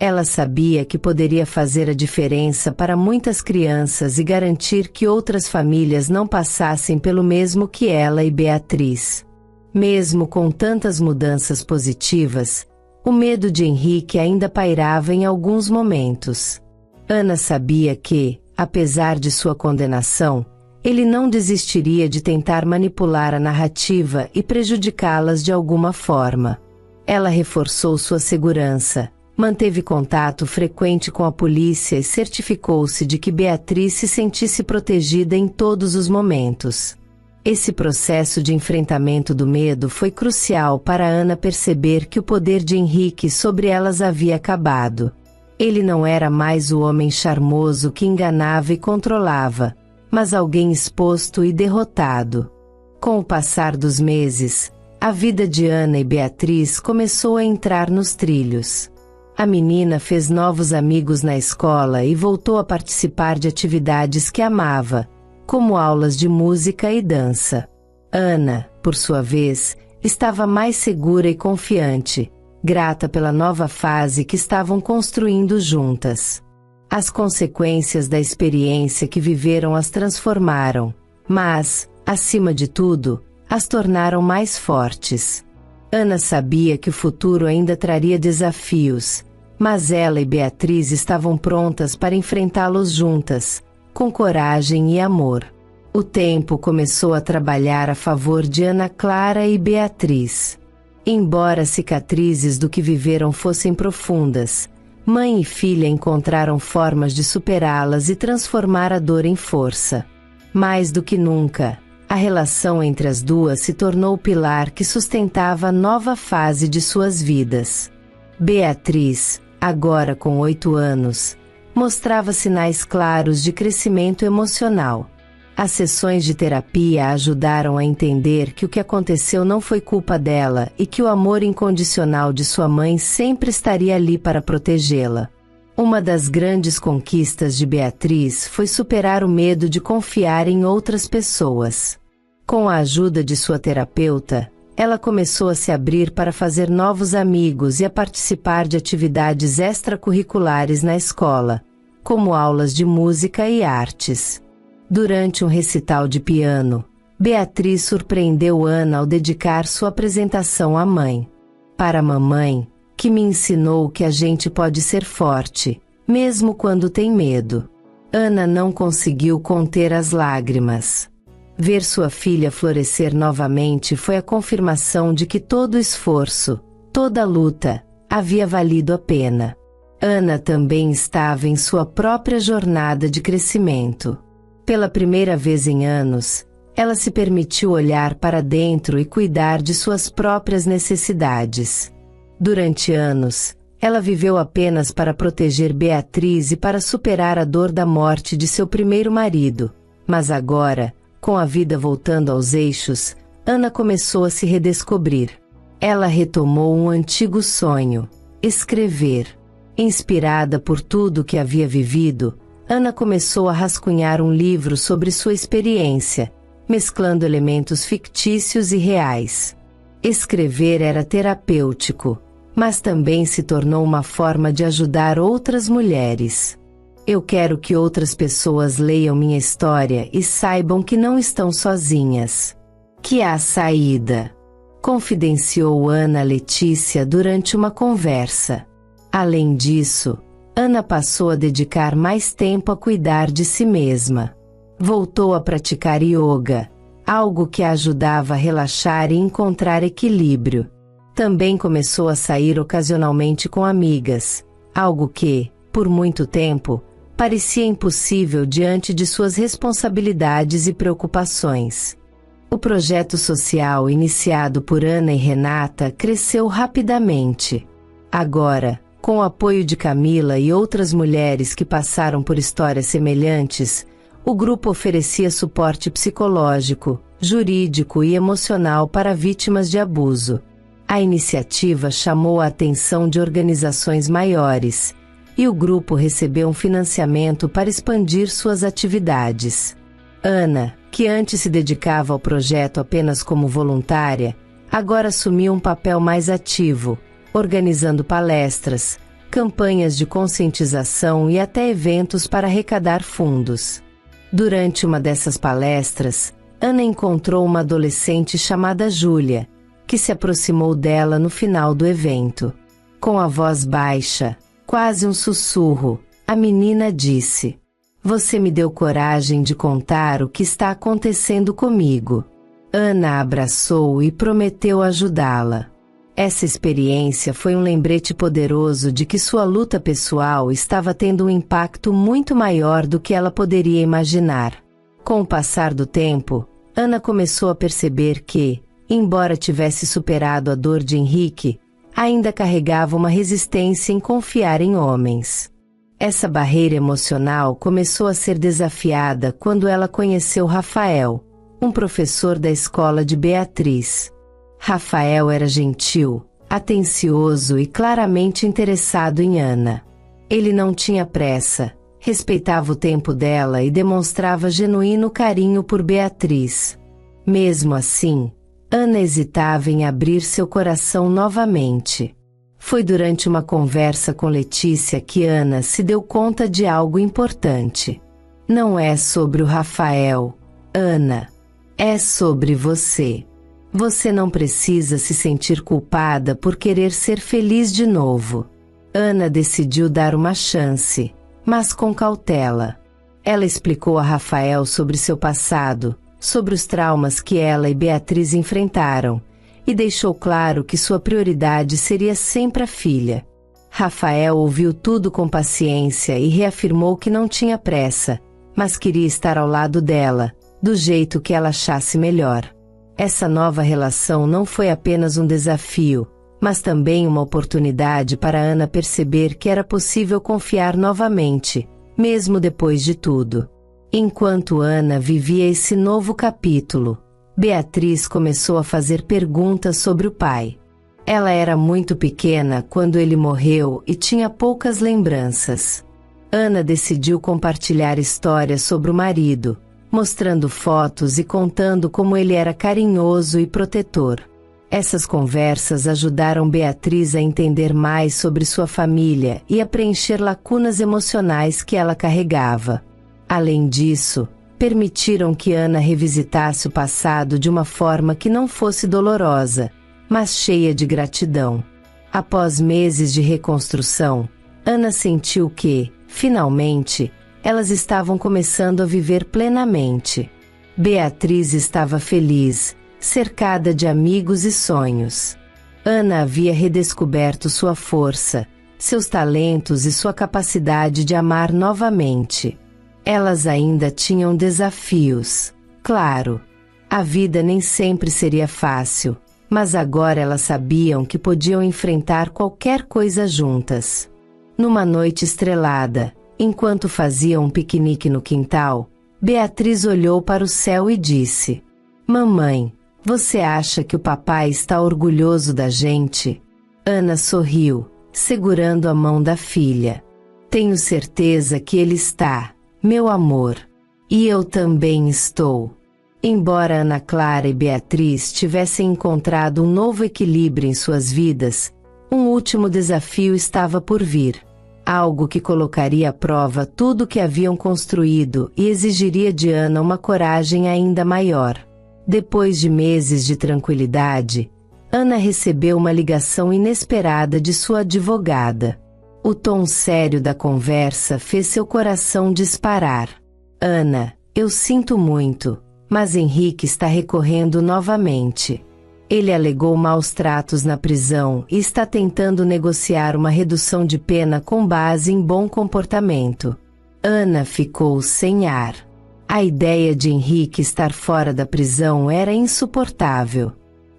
A: Ela sabia que poderia fazer a diferença para muitas crianças e garantir que outras famílias não passassem pelo mesmo que ela e Beatriz. Mesmo com tantas mudanças positivas, o medo de Henrique ainda pairava em alguns momentos. Ana sabia que, apesar de sua condenação, ele não desistiria de tentar manipular a narrativa e prejudicá-las de alguma forma. Ela reforçou sua segurança, manteve contato frequente com a polícia e certificou-se de que Beatriz se sentisse protegida em todos os momentos. Esse processo de enfrentamento do medo foi crucial para Ana perceber que o poder de Henrique sobre elas havia acabado. Ele não era mais o homem charmoso que enganava e controlava, mas alguém exposto e derrotado. Com o passar dos meses, a vida de Ana e Beatriz começou a entrar nos trilhos. A menina fez novos amigos na escola e voltou a participar de atividades que amava, como aulas de música e dança. Ana, por sua vez, estava mais segura e confiante, grata pela nova fase que estavam construindo juntas. As consequências da experiência que viveram as transformaram, mas, acima de tudo, as tornaram mais fortes. Ana sabia que o futuro ainda traria desafios, mas ela e Beatriz estavam prontas para enfrentá-los juntas, com coragem e amor. O tempo começou a trabalhar a favor de Ana Clara e Beatriz. Embora as cicatrizes do que viveram fossem profundas, mãe e filha encontraram formas de superá-las e transformar a dor em força. Mais do que nunca, a relação entre as duas se tornou o pilar que sustentava a nova fase de suas vidas. Beatriz, agora com 8 anos, mostrava sinais claros de crescimento emocional. As sessões de terapia a ajudaram a entender que o que aconteceu não foi culpa dela e que o amor incondicional de sua mãe sempre estaria ali para protegê-la. Uma das grandes conquistas de Beatriz foi superar o medo de confiar em outras pessoas. Com a ajuda de sua terapeuta, ela começou a se abrir para fazer novos amigos e a participar de atividades extracurriculares na escola, como aulas de música e artes. Durante um recital de piano, Beatriz surpreendeu Ana ao dedicar sua apresentação à mãe. Para a mamãe, que me ensinou que a gente pode ser forte, mesmo quando tem medo. Ana não conseguiu conter as lágrimas. Ver sua filha florescer novamente foi a confirmação de que todo o esforço, toda a luta, havia valido a pena. Ana também estava em sua própria jornada de crescimento. Pela primeira vez em anos, ela se permitiu olhar para dentro e cuidar de suas próprias necessidades. Durante anos, ela viveu apenas para proteger Beatriz e para superar a dor da morte de seu primeiro marido, mas agora, com a vida voltando aos eixos, Ana começou a se redescobrir. Ela retomou um antigo sonho: escrever. Inspirada por tudo que havia vivido, Ana começou a rascunhar um livro sobre sua experiência, mesclando elementos fictícios e reais. Escrever era terapêutico, mas também se tornou uma forma de ajudar outras mulheres. Eu quero que outras pessoas leiam minha história e saibam que não estão sozinhas. Que há saída, confidenciou Ana a Letícia durante uma conversa. Além disso, Ana passou a dedicar mais tempo a cuidar de si mesma. Voltou a praticar yoga, algo que a ajudava a relaxar e encontrar equilíbrio. Também começou a sair ocasionalmente com amigas, algo que, por muito tempo, parecia impossível diante de suas responsabilidades e preocupações. O projeto social iniciado por Ana e Renata cresceu rapidamente. Agora, com o apoio de Camila e outras mulheres que passaram por histórias semelhantes, o grupo oferecia suporte psicológico, jurídico e emocional para vítimas de abuso. A iniciativa chamou a atenção de organizações maiores, e o grupo recebeu um financiamento para expandir suas atividades. Ana, que antes se dedicava ao projeto apenas como voluntária, agora assumiu um papel mais ativo, organizando palestras, campanhas de conscientização e até eventos para arrecadar fundos. Durante uma dessas palestras, Ana encontrou uma adolescente chamada Júlia, que se aproximou dela no final do evento. Com a voz baixa, quase um sussurro, a menina disse: "Você me deu coragem de contar o que está acontecendo comigo." Ana a abraçou e prometeu ajudá-la. Essa experiência foi um lembrete poderoso de que sua luta pessoal estava tendo um impacto muito maior do que ela poderia imaginar. Com o passar do tempo, Ana começou a perceber que, embora tivesse superado a dor de Henrique, ainda carregava uma resistência em confiar em homens. Essa barreira emocional começou a ser desafiada quando ela conheceu Rafael, um professor da escola de Beatriz. Rafael era gentil, atencioso e claramente interessado em Ana. Ele não tinha pressa, respeitava o tempo dela e demonstrava genuíno carinho por Beatriz. Mesmo assim, Ana hesitava em abrir seu coração novamente. Foi durante uma conversa com Letícia que Ana se deu conta de algo importante. Não é sobre o Rafael, Ana. É sobre você. Você não precisa se sentir culpada por querer ser feliz de novo. Ana decidiu dar uma chance, mas com cautela. Ela explicou a Rafael sobre seu passado, sobre os traumas que ela e Beatriz enfrentaram, e deixou claro que sua prioridade seria sempre a filha. Rafael ouviu tudo com paciência e reafirmou que não tinha pressa, mas queria estar ao lado dela, do jeito que ela achasse melhor. Essa nova relação não foi apenas um desafio, mas também uma oportunidade para Ana perceber que era possível confiar novamente, mesmo depois de tudo. Enquanto Ana vivia esse novo capítulo, Beatriz começou a fazer perguntas sobre o pai. Ela era muito pequena quando ele morreu e tinha poucas lembranças. Ana decidiu compartilhar histórias sobre o marido, mostrando fotos e contando como ele era carinhoso e protetor. Essas conversas ajudaram Beatriz a entender mais sobre sua família e a preencher lacunas emocionais que ela carregava. Além disso, Permitiram que Ana revisitasse o passado de uma forma que não fosse dolorosa, mas cheia de gratidão. Após meses de reconstrução, Ana sentiu que, finalmente, elas estavam começando a viver plenamente. Beatriz estava feliz, cercada de amigos e sonhos. Ana havia redescoberto sua força, seus talentos e sua capacidade de amar novamente. Elas ainda tinham desafios, claro. A vida nem sempre seria fácil, mas agora elas sabiam que podiam enfrentar qualquer coisa juntas. Numa noite estrelada, enquanto faziam um piquenique no quintal, Beatriz olhou para o céu e disse: "Mamãe, você acha que o papai está orgulhoso da gente?" Ana sorriu, segurando a mão da filha. "Tenho certeza que ele está, meu amor. E eu também estou." Embora Ana Clara e Beatriz tivessem encontrado um novo equilíbrio em suas vidas, um último desafio estava por vir. Algo que colocaria à prova tudo o que haviam construído e exigiria de Ana uma coragem ainda maior. Depois de meses de tranquilidade, Ana recebeu uma ligação inesperada de sua advogada. O tom sério da conversa fez seu coração disparar. "Ana, eu sinto muito, mas Henrique está recorrendo novamente. Ele alegou maus tratos na prisão e está tentando negociar uma redução de pena com base em bom comportamento." Ana ficou sem ar. A ideia de Henrique estar fora da prisão era insuportável.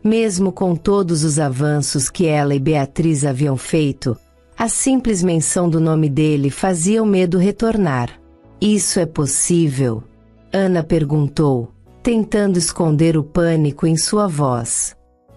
A: Mesmo com todos os avanços que ela e Beatriz haviam feito, a simples menção do nome dele fazia o medo retornar. "Isso é possível?" Ana perguntou, tentando esconder o pânico em sua voz.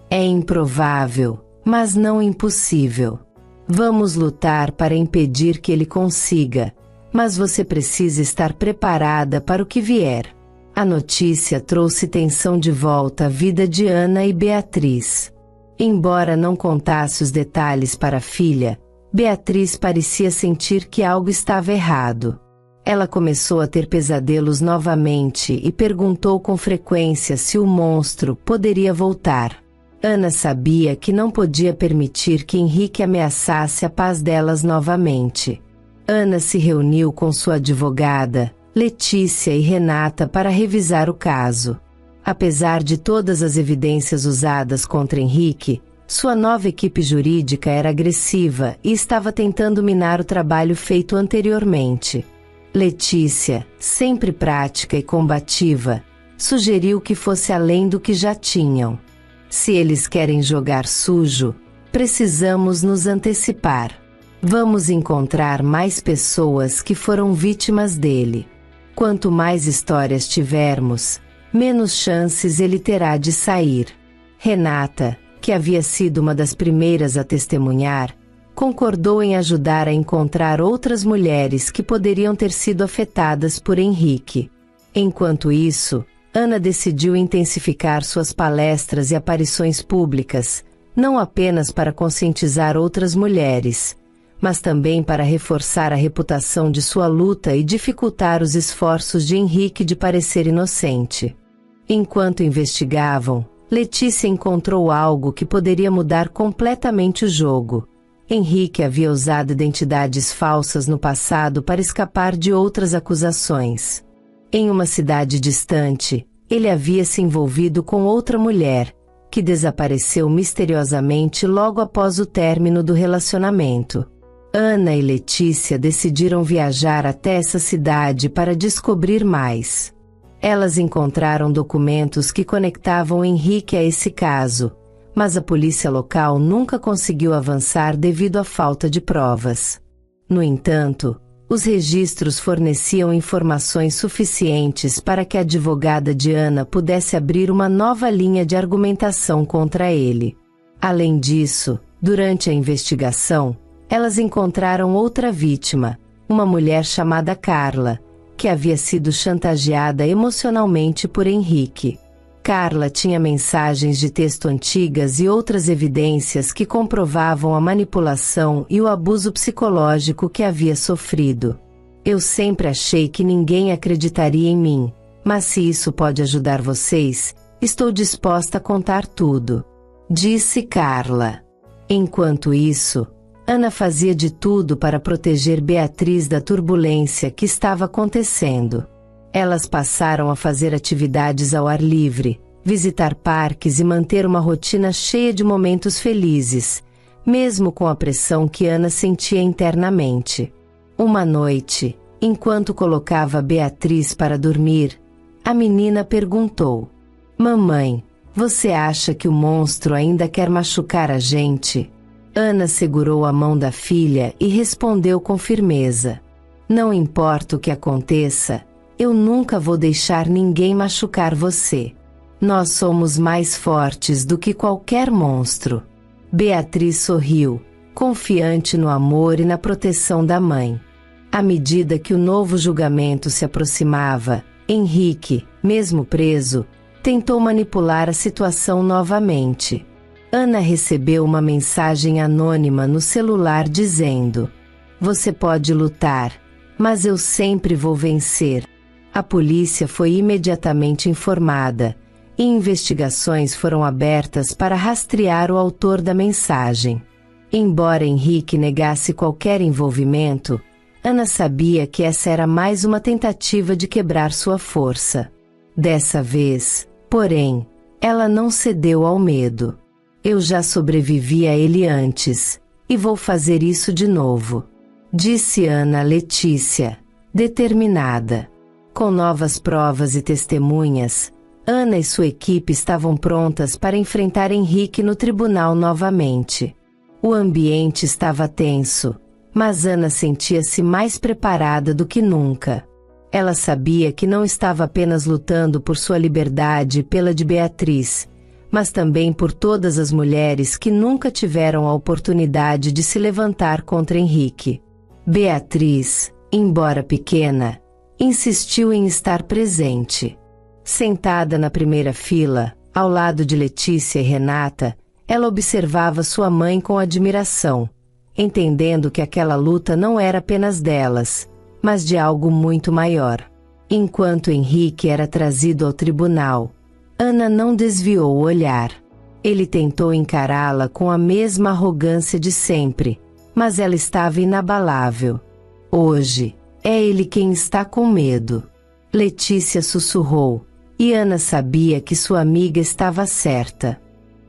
A: "É improvável, mas não impossível. Vamos lutar para impedir que ele consiga, mas você precisa estar preparada para o que vier." A notícia trouxe tensão de volta à vida de Ana e Beatriz. Embora não contasse os detalhes para a filha, Beatriz parecia sentir que algo estava errado. Ela começou a ter pesadelos novamente e perguntou com frequência se o monstro poderia voltar. Ana sabia que não podia permitir que Henrique ameaçasse a paz delas novamente. Ana se reuniu com sua advogada, Letícia e Renata, para revisar o caso. Apesar de todas as evidências usadas contra Henrique, sua nova equipe jurídica era agressiva e estava tentando minar o trabalho feito anteriormente. Letícia, sempre prática e combativa, sugeriu que fosse além do que já tinham. "Se eles querem jogar sujo, precisamos nos antecipar. Vamos encontrar mais pessoas que foram vítimas dele. Quanto mais histórias tivermos, menos chances ele terá de sair." Renata, que havia sido uma das primeiras a testemunhar, concordou em ajudar a encontrar outras mulheres que poderiam ter sido afetadas por Henrique. Enquanto isso, Ana decidiu intensificar suas palestras e aparições públicas, não apenas para conscientizar outras mulheres, mas também para reforçar a reputação de sua luta e dificultar os esforços de Henrique de parecer inocente. Enquanto investigavam, Letícia encontrou algo que poderia mudar completamente o jogo. Henrique havia usado identidades falsas no passado para escapar de outras acusações. Em uma cidade distante, ele havia se envolvido com outra mulher, que desapareceu misteriosamente logo após o término do relacionamento. Ana e Letícia decidiram viajar até essa cidade para descobrir mais. Elas encontraram documentos que conectavam Henrique a esse caso, mas a polícia local nunca conseguiu avançar devido à falta de provas. No entanto, os registros forneciam informações suficientes para que a advogada de Ana pudesse abrir uma nova linha de argumentação contra ele. Além disso, durante a investigação, elas encontraram outra vítima, uma mulher chamada Carla, que havia sido chantageada emocionalmente por Henrique. Carla tinha mensagens de texto antigas e outras evidências que comprovavam a manipulação e o abuso psicológico que havia sofrido. "Eu sempre achei que ninguém acreditaria em mim", Mas se isso pode ajudar vocês, estou disposta a contar tudo, disse Carla. Enquanto isso, Ana fazia de tudo para proteger Beatriz da turbulência que estava acontecendo. Elas passaram a fazer atividades ao ar livre, visitar parques e manter uma rotina cheia de momentos felizes, mesmo com a pressão que Ana sentia internamente. Uma noite, enquanto colocava Beatriz para dormir, a menina perguntou: Mamãe, você acha que o monstro ainda quer machucar a gente? Ana segurou a mão da filha e respondeu com firmeza: Não importa o que aconteça, eu nunca vou deixar ninguém machucar você. Nós somos mais fortes do que qualquer monstro. Beatriz sorriu, confiante no amor e na proteção da mãe. À medida que o novo julgamento se aproximava, Henrique, mesmo preso, tentou manipular a situação novamente. Ana recebeu uma mensagem anônima no celular dizendo: Você pode lutar, mas eu sempre vou vencer. A polícia foi imediatamente informada, e investigações foram abertas para rastrear o autor da mensagem. Embora Henrique negasse qualquer envolvimento, Ana sabia que essa era mais uma tentativa de quebrar sua força. Dessa vez, porém, ela não cedeu ao medo. Eu já sobrevivi a ele antes, e vou fazer isso de novo, disse Ana a Letícia, determinada. Com novas provas e testemunhas, Ana e sua equipe estavam prontas para enfrentar Henrique no tribunal novamente. O ambiente estava tenso, mas Ana sentia-se mais preparada do que nunca. Ela sabia que não estava apenas lutando por sua liberdade e pela de Beatriz, mas também por todas as mulheres que nunca tiveram a oportunidade de se levantar contra Henrique. Beatriz, embora pequena, insistiu em estar presente. Sentada na primeira fila, ao lado de Letícia e Renata, ela observava sua mãe com admiração, entendendo que aquela luta não era apenas delas, mas de algo muito maior. Enquanto Henrique era trazido ao tribunal, Ana não desviou o olhar. Ele tentou encará-la com a mesma arrogância de sempre, mas ela estava inabalável. Hoje, é ele quem está com medo. Letícia sussurrou, e Ana sabia que sua amiga estava certa.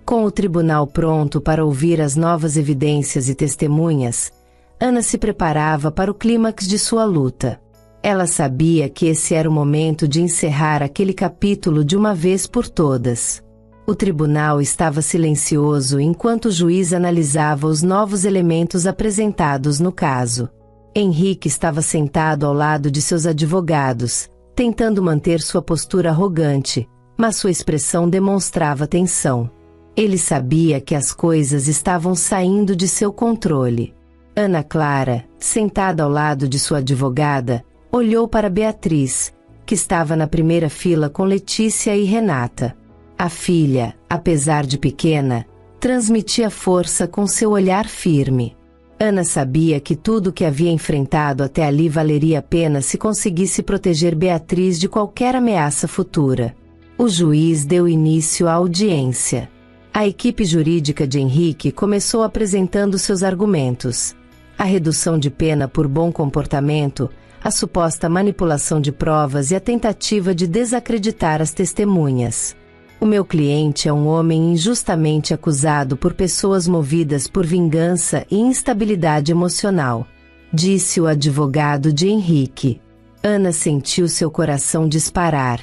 A: Com o tribunal pronto para ouvir as novas evidências e testemunhas, Ana se preparava para o clímax de sua luta. Ela sabia que esse era o momento de encerrar aquele capítulo de uma vez por todas. O tribunal estava silencioso enquanto o juiz analisava os novos elementos apresentados no caso. Henrique estava sentado ao lado de seus advogados, tentando manter sua postura arrogante, mas sua expressão demonstrava tensão. Ele sabia que as coisas estavam saindo de seu controle. Ana Clara, sentada ao lado de sua advogada, olhou para Beatriz, que estava na primeira fila com Letícia e Renata. A filha, apesar de pequena, transmitia força com seu olhar firme. Ana sabia que tudo o que havia enfrentado até ali valeria a pena se conseguisse proteger Beatriz de qualquer ameaça futura. O juiz deu início à audiência. A equipe jurídica de Henrique começou apresentando seus argumentos. A redução de pena por bom comportamento, a suposta manipulação de provas e a tentativa de desacreditar as testemunhas. O meu cliente é um homem injustamente acusado por pessoas movidas por vingança e instabilidade emocional, disse o advogado de Henrique. Ana sentiu seu coração disparar,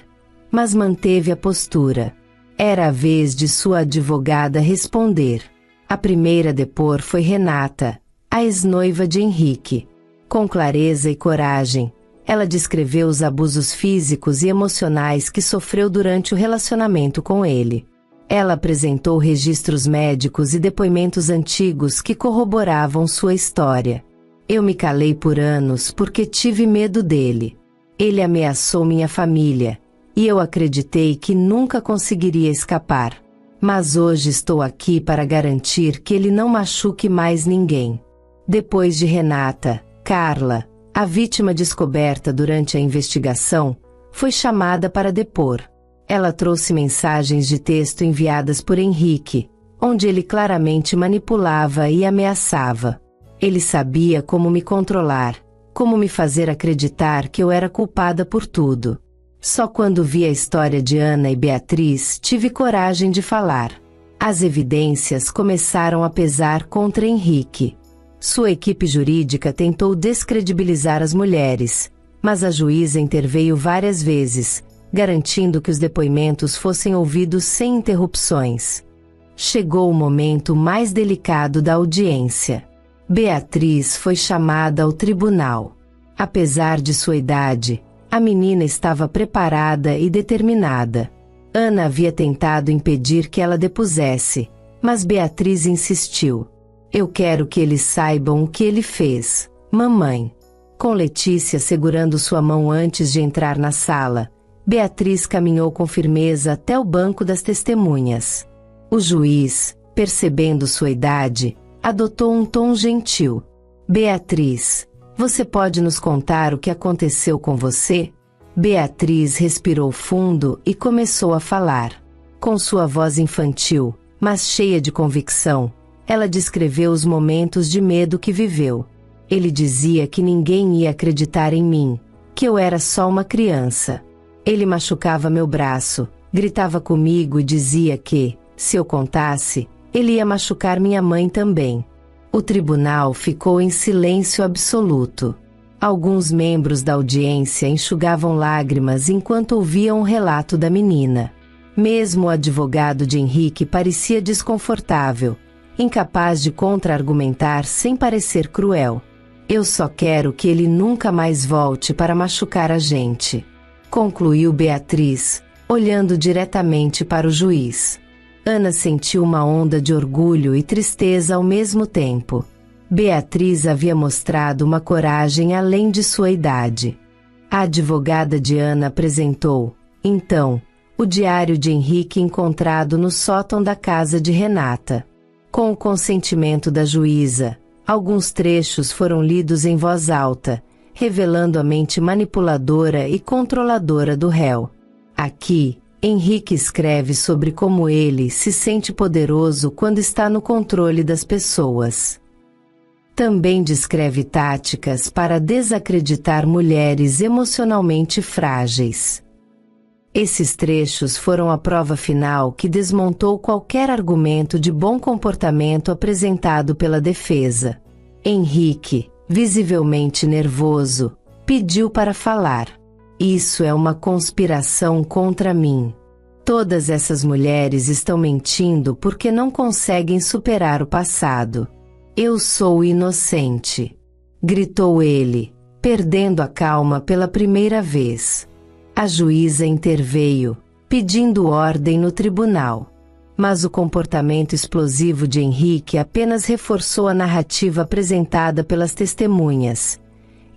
A: mas manteve a postura. Era a vez de sua advogada responder. A primeira a depor foi Renata, a ex-noiva de Henrique. Com clareza e coragem, ela descreveu os abusos físicos e emocionais que sofreu durante o relacionamento com ele. Ela apresentou registros médicos e depoimentos antigos que corroboravam sua história. Eu me calei por anos porque tive medo dele. Ele ameaçou minha família, e eu acreditei que nunca conseguiria escapar. Mas hoje estou aqui para garantir que ele não machuque mais ninguém. Depois de Renata, Carla, a vítima descoberta durante a investigação, foi chamada para depor. Ela trouxe mensagens de texto enviadas por Henrique, onde ele claramente manipulava e ameaçava. Ele sabia como me controlar, como me fazer acreditar que eu era culpada por tudo. Só quando vi a história de Ana e Beatriz tive coragem de falar. As evidências começaram a pesar contra Henrique. Sua equipe jurídica tentou descredibilizar as mulheres, mas a juíza interveio várias vezes, garantindo que os depoimentos fossem ouvidos sem interrupções. Chegou o momento mais delicado da audiência. Beatriz foi chamada ao tribunal. Apesar de sua idade, a menina estava preparada e determinada. Ana havia tentado impedir que ela depusesse, mas Beatriz insistiu. Eu quero que eles saibam o que ele fez, mamãe. Com Letícia segurando sua mão antes de entrar na sala, Beatriz caminhou com firmeza até o banco das testemunhas. O juiz, percebendo sua idade, adotou um tom gentil. Beatriz, você pode nos contar o que aconteceu com você? Beatriz respirou fundo e começou a falar. Com sua voz infantil, mas cheia de convicção, ela descreveu os momentos de medo que viveu. Ele dizia que ninguém ia acreditar em mim, que eu era só uma criança. Ele machucava meu braço, gritava comigo e dizia que, se eu contasse, ele ia machucar minha mãe também. O tribunal ficou em silêncio absoluto. Alguns membros da audiência enxugavam lágrimas enquanto ouviam o relato da menina. Mesmo o advogado de Henrique parecia desconfortável, incapaz de contra-argumentar sem parecer cruel. Eu só quero que ele nunca mais volte para machucar a gente, concluiu Beatriz, olhando diretamente para o juiz. Ana sentiu uma onda de orgulho e tristeza ao mesmo tempo. Beatriz havia mostrado uma coragem além de sua idade. A advogada de Ana apresentou, então, o diário de Henrique encontrado no sótão da casa de Renata. Com o consentimento da juíza, alguns trechos foram lidos em voz alta, revelando a mente manipuladora e controladora do réu. Aqui, Henrique escreve sobre como ele se sente poderoso quando está no controle das pessoas. Também descreve táticas para desacreditar mulheres emocionalmente frágeis. Esses trechos foram a prova final que desmontou qualquer argumento de bom comportamento apresentado pela defesa. Henrique, visivelmente nervoso, pediu para falar. Isso é uma conspiração contra mim. Todas essas mulheres estão mentindo porque não conseguem superar o passado. Eu sou inocente, gritou ele, perdendo a calma pela primeira vez. A juíza interveio, pedindo ordem no tribunal. Mas o comportamento explosivo de Henrique apenas reforçou a narrativa apresentada pelas testemunhas.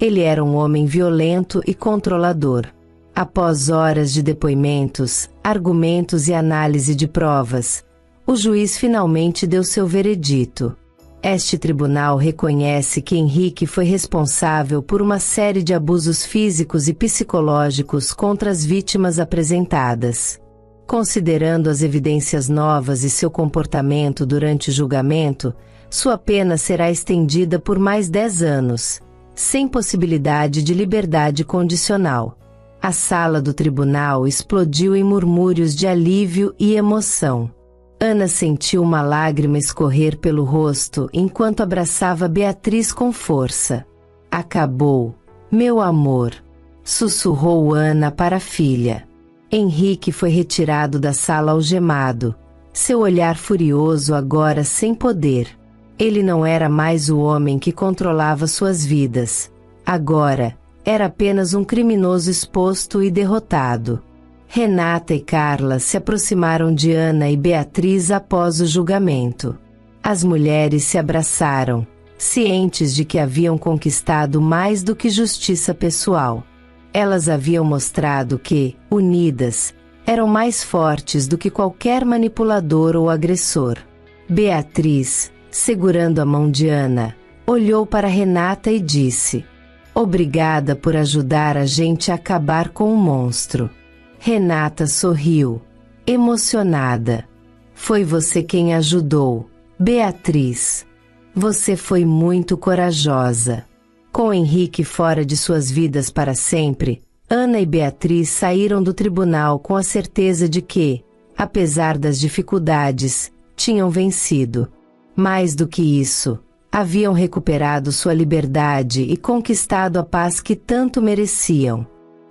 A: Ele era um homem violento e controlador. Após horas de depoimentos, argumentos e análise de provas, o juiz finalmente deu seu veredito. Este tribunal reconhece que Henrique foi responsável por uma série de abusos físicos e psicológicos contra as vítimas apresentadas. Considerando as evidências novas e seu comportamento durante o julgamento, sua pena será estendida por mais 10 anos, sem possibilidade de liberdade condicional. A sala do tribunal explodiu em murmúrios de alívio e emoção. Ana sentiu uma lágrima escorrer pelo rosto enquanto abraçava Beatriz com força. Acabou, meu amor, sussurrou Ana para a filha. Henrique foi retirado da sala algemado, seu olhar furioso agora sem poder. Ele não era mais o homem que controlava suas vidas. Agora, era apenas um criminoso exposto e derrotado. Renata e Carla se aproximaram de Ana e Beatriz após o julgamento. As mulheres se abraçaram, cientes de que haviam conquistado mais do que justiça pessoal. Elas haviam mostrado que, unidas, eram mais fortes do que qualquer manipulador ou agressor. Beatriz, segurando a mão de Ana, olhou para Renata e disse: Obrigada por ajudar a gente a acabar com o monstro. Renata sorriu, emocionada. Foi você quem ajudou, Beatriz. Você foi muito corajosa. Com Henrique fora de suas vidas para sempre, Ana e Beatriz saíram do tribunal com a certeza de que, apesar das dificuldades, tinham vencido. Mais do que isso, haviam recuperado sua liberdade e conquistado a paz que tanto mereciam.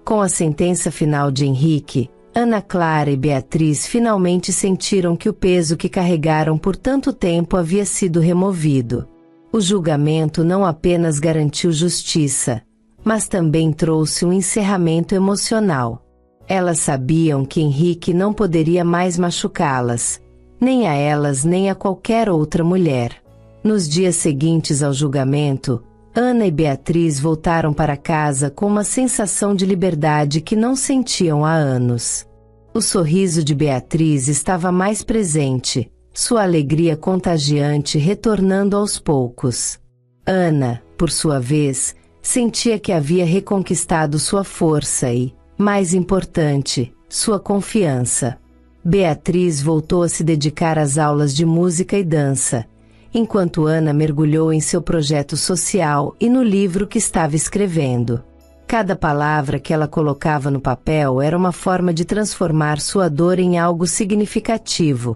A: Com a sentença final de Henrique, Ana Clara e Beatriz finalmente sentiram que o peso que carregaram por tanto tempo havia sido removido. O julgamento não apenas garantiu justiça, mas também trouxe um encerramento emocional. Elas sabiam que Henrique não poderia mais machucá-las, nem a elas nem a qualquer outra mulher. Nos dias seguintes ao julgamento, Ana e Beatriz voltaram para casa com uma sensação de liberdade que não sentiam há anos. O sorriso de Beatriz estava mais presente, sua alegria contagiante retornando aos poucos. Ana, por sua vez, sentia que havia reconquistado sua força e, mais importante, sua confiança. Beatriz voltou a se dedicar às aulas de música e dança, enquanto Ana mergulhou em seu projeto social e no livro que estava escrevendo. Cada palavra que ela colocava no papel era uma forma de transformar sua dor em algo significativo,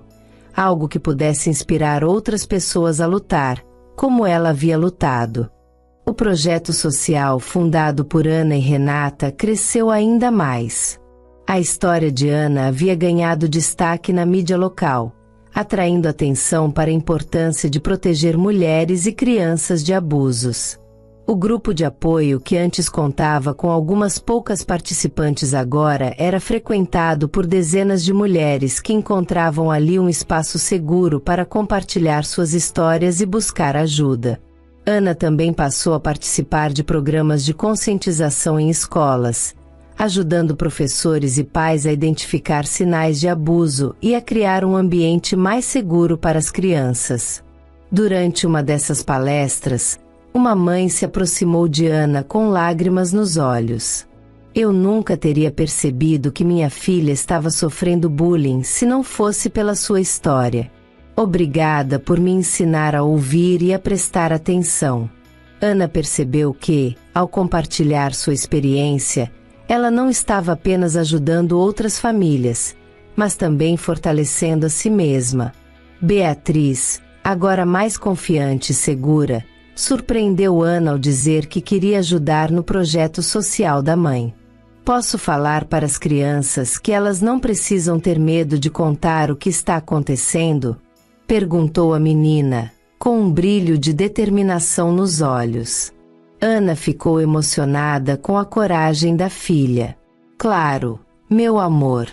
A: algo que pudesse inspirar outras pessoas a lutar, como ela havia lutado. O projeto social fundado por Ana e Renata cresceu ainda mais. A história de Ana havia ganhado destaque na mídia local, atraindo atenção para a importância de proteger mulheres e crianças de abusos. O grupo de apoio, que antes contava com algumas poucas participantes, agora era frequentado por dezenas de mulheres que encontravam ali um espaço seguro para compartilhar suas histórias e buscar ajuda. Ana também passou a participar de programas de conscientização em escolas, ajudando professores e pais a identificar sinais de abuso e a criar um ambiente mais seguro para as crianças. Durante uma dessas palestras, uma mãe se aproximou de Ana com lágrimas nos olhos. Eu nunca teria percebido que minha filha estava sofrendo bullying se não fosse pela sua história. Obrigada por me ensinar a ouvir e a prestar atenção. Ana percebeu que, ao compartilhar sua experiência, ela não estava apenas ajudando outras famílias, mas também fortalecendo a si mesma. Beatriz, agora mais confiante e segura, surpreendeu Ana ao dizer que queria ajudar no projeto social da mãe. Posso falar para as crianças que elas não precisam ter medo de contar o que está acontecendo? Perguntou a menina, com um brilho de determinação nos olhos. Ana ficou emocionada com a coragem da filha. Claro, meu amor.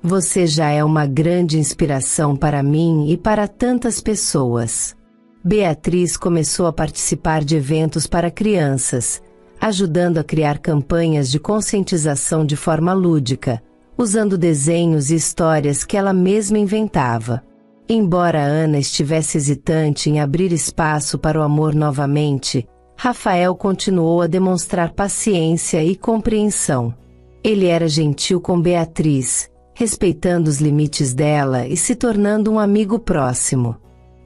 A: Você já é uma grande inspiração para mim e para tantas pessoas. Beatriz começou a participar de eventos para crianças, ajudando a criar campanhas de conscientização de forma lúdica, usando desenhos e histórias que ela mesma inventava. Embora Ana estivesse hesitante em abrir espaço para o amor novamente, Rafael continuou a demonstrar paciência e compreensão. Ele era gentil com Beatriz, respeitando os limites dela e se tornando um amigo próximo.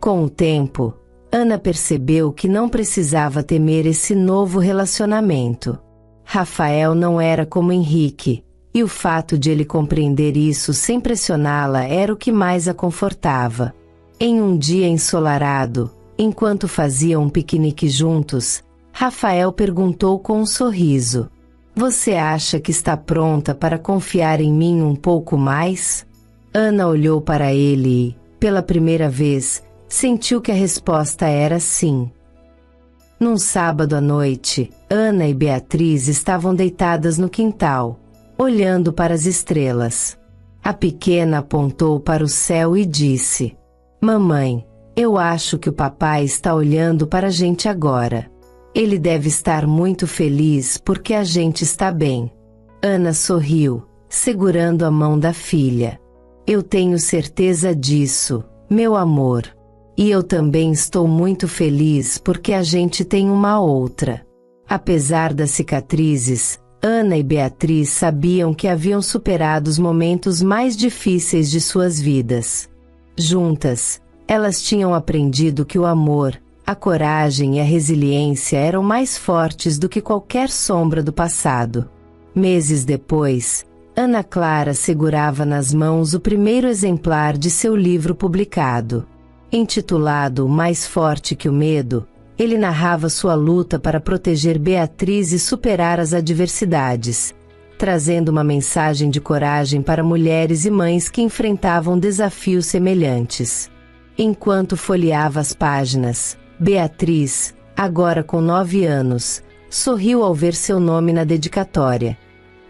A: Com o tempo, Ana percebeu que não precisava temer esse novo relacionamento. Rafael não era como Henrique, e o fato de ele compreender isso sem pressioná-la era o que mais a confortava. Em um dia ensolarado, enquanto faziam um piquenique juntos, Rafael perguntou com um sorriso: "Você acha que está pronta para confiar em mim um pouco mais?" Ana olhou para ele e, pela primeira vez, sentiu que a resposta era sim. Num sábado à noite, Ana e Beatriz estavam deitadas no quintal, olhando para as estrelas. A pequena apontou para o céu e disse: "Mamãe, eu acho que o papai está olhando para a gente agora. Ele deve estar muito feliz porque a gente está bem." Ana sorriu, segurando a mão da filha. "Eu tenho certeza disso, meu amor. E eu também estou muito feliz porque a gente tem uma outra." Apesar das cicatrizes, Ana e Beatriz sabiam que haviam superado os momentos mais difíceis de suas vidas. Juntas, elas tinham aprendido que o amor, a coragem e a resiliência eram mais fortes do que qualquer sombra do passado. Meses depois, Ana Clara segurava nas mãos o primeiro exemplar de seu livro publicado. Intitulado Mais Forte que o Medo, ele narrava sua luta para proteger Beatriz e superar as adversidades, trazendo uma mensagem de coragem para mulheres e mães que enfrentavam desafios semelhantes. Enquanto folheava as páginas, Beatriz, agora com 9 anos, sorriu ao ver seu nome na dedicatória.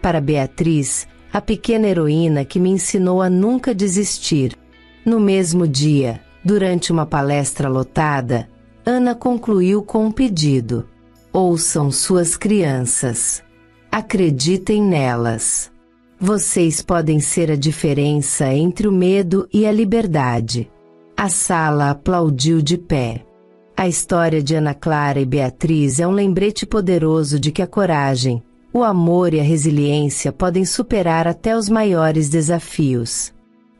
A: Para Beatriz, a pequena heroína que me ensinou a nunca desistir. No mesmo dia, durante uma palestra lotada, Ana concluiu com um pedido. Ouçam suas crianças. Acreditem nelas. Vocês podem ser a diferença entre o medo e a liberdade. A sala aplaudiu de pé. A história de Ana Clara e Beatriz é um lembrete poderoso de que a coragem, o amor e a resiliência podem superar até os maiores desafios.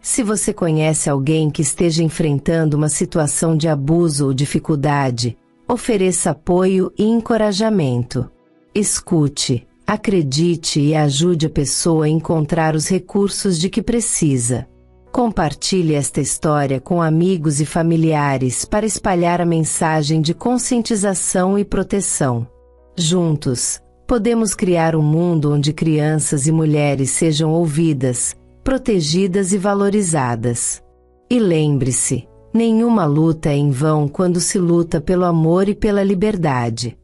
A: Se você conhece alguém que esteja enfrentando uma situação de abuso ou dificuldade, ofereça apoio e encorajamento. Escute, acredite e ajude a pessoa a encontrar os recursos de que precisa. Compartilhe esta história com amigos e familiares para espalhar a mensagem de conscientização e proteção. Juntos, podemos criar um mundo onde crianças e mulheres sejam ouvidas, protegidas e valorizadas. E lembre-se, nenhuma luta é em vão quando se luta pelo amor e pela liberdade.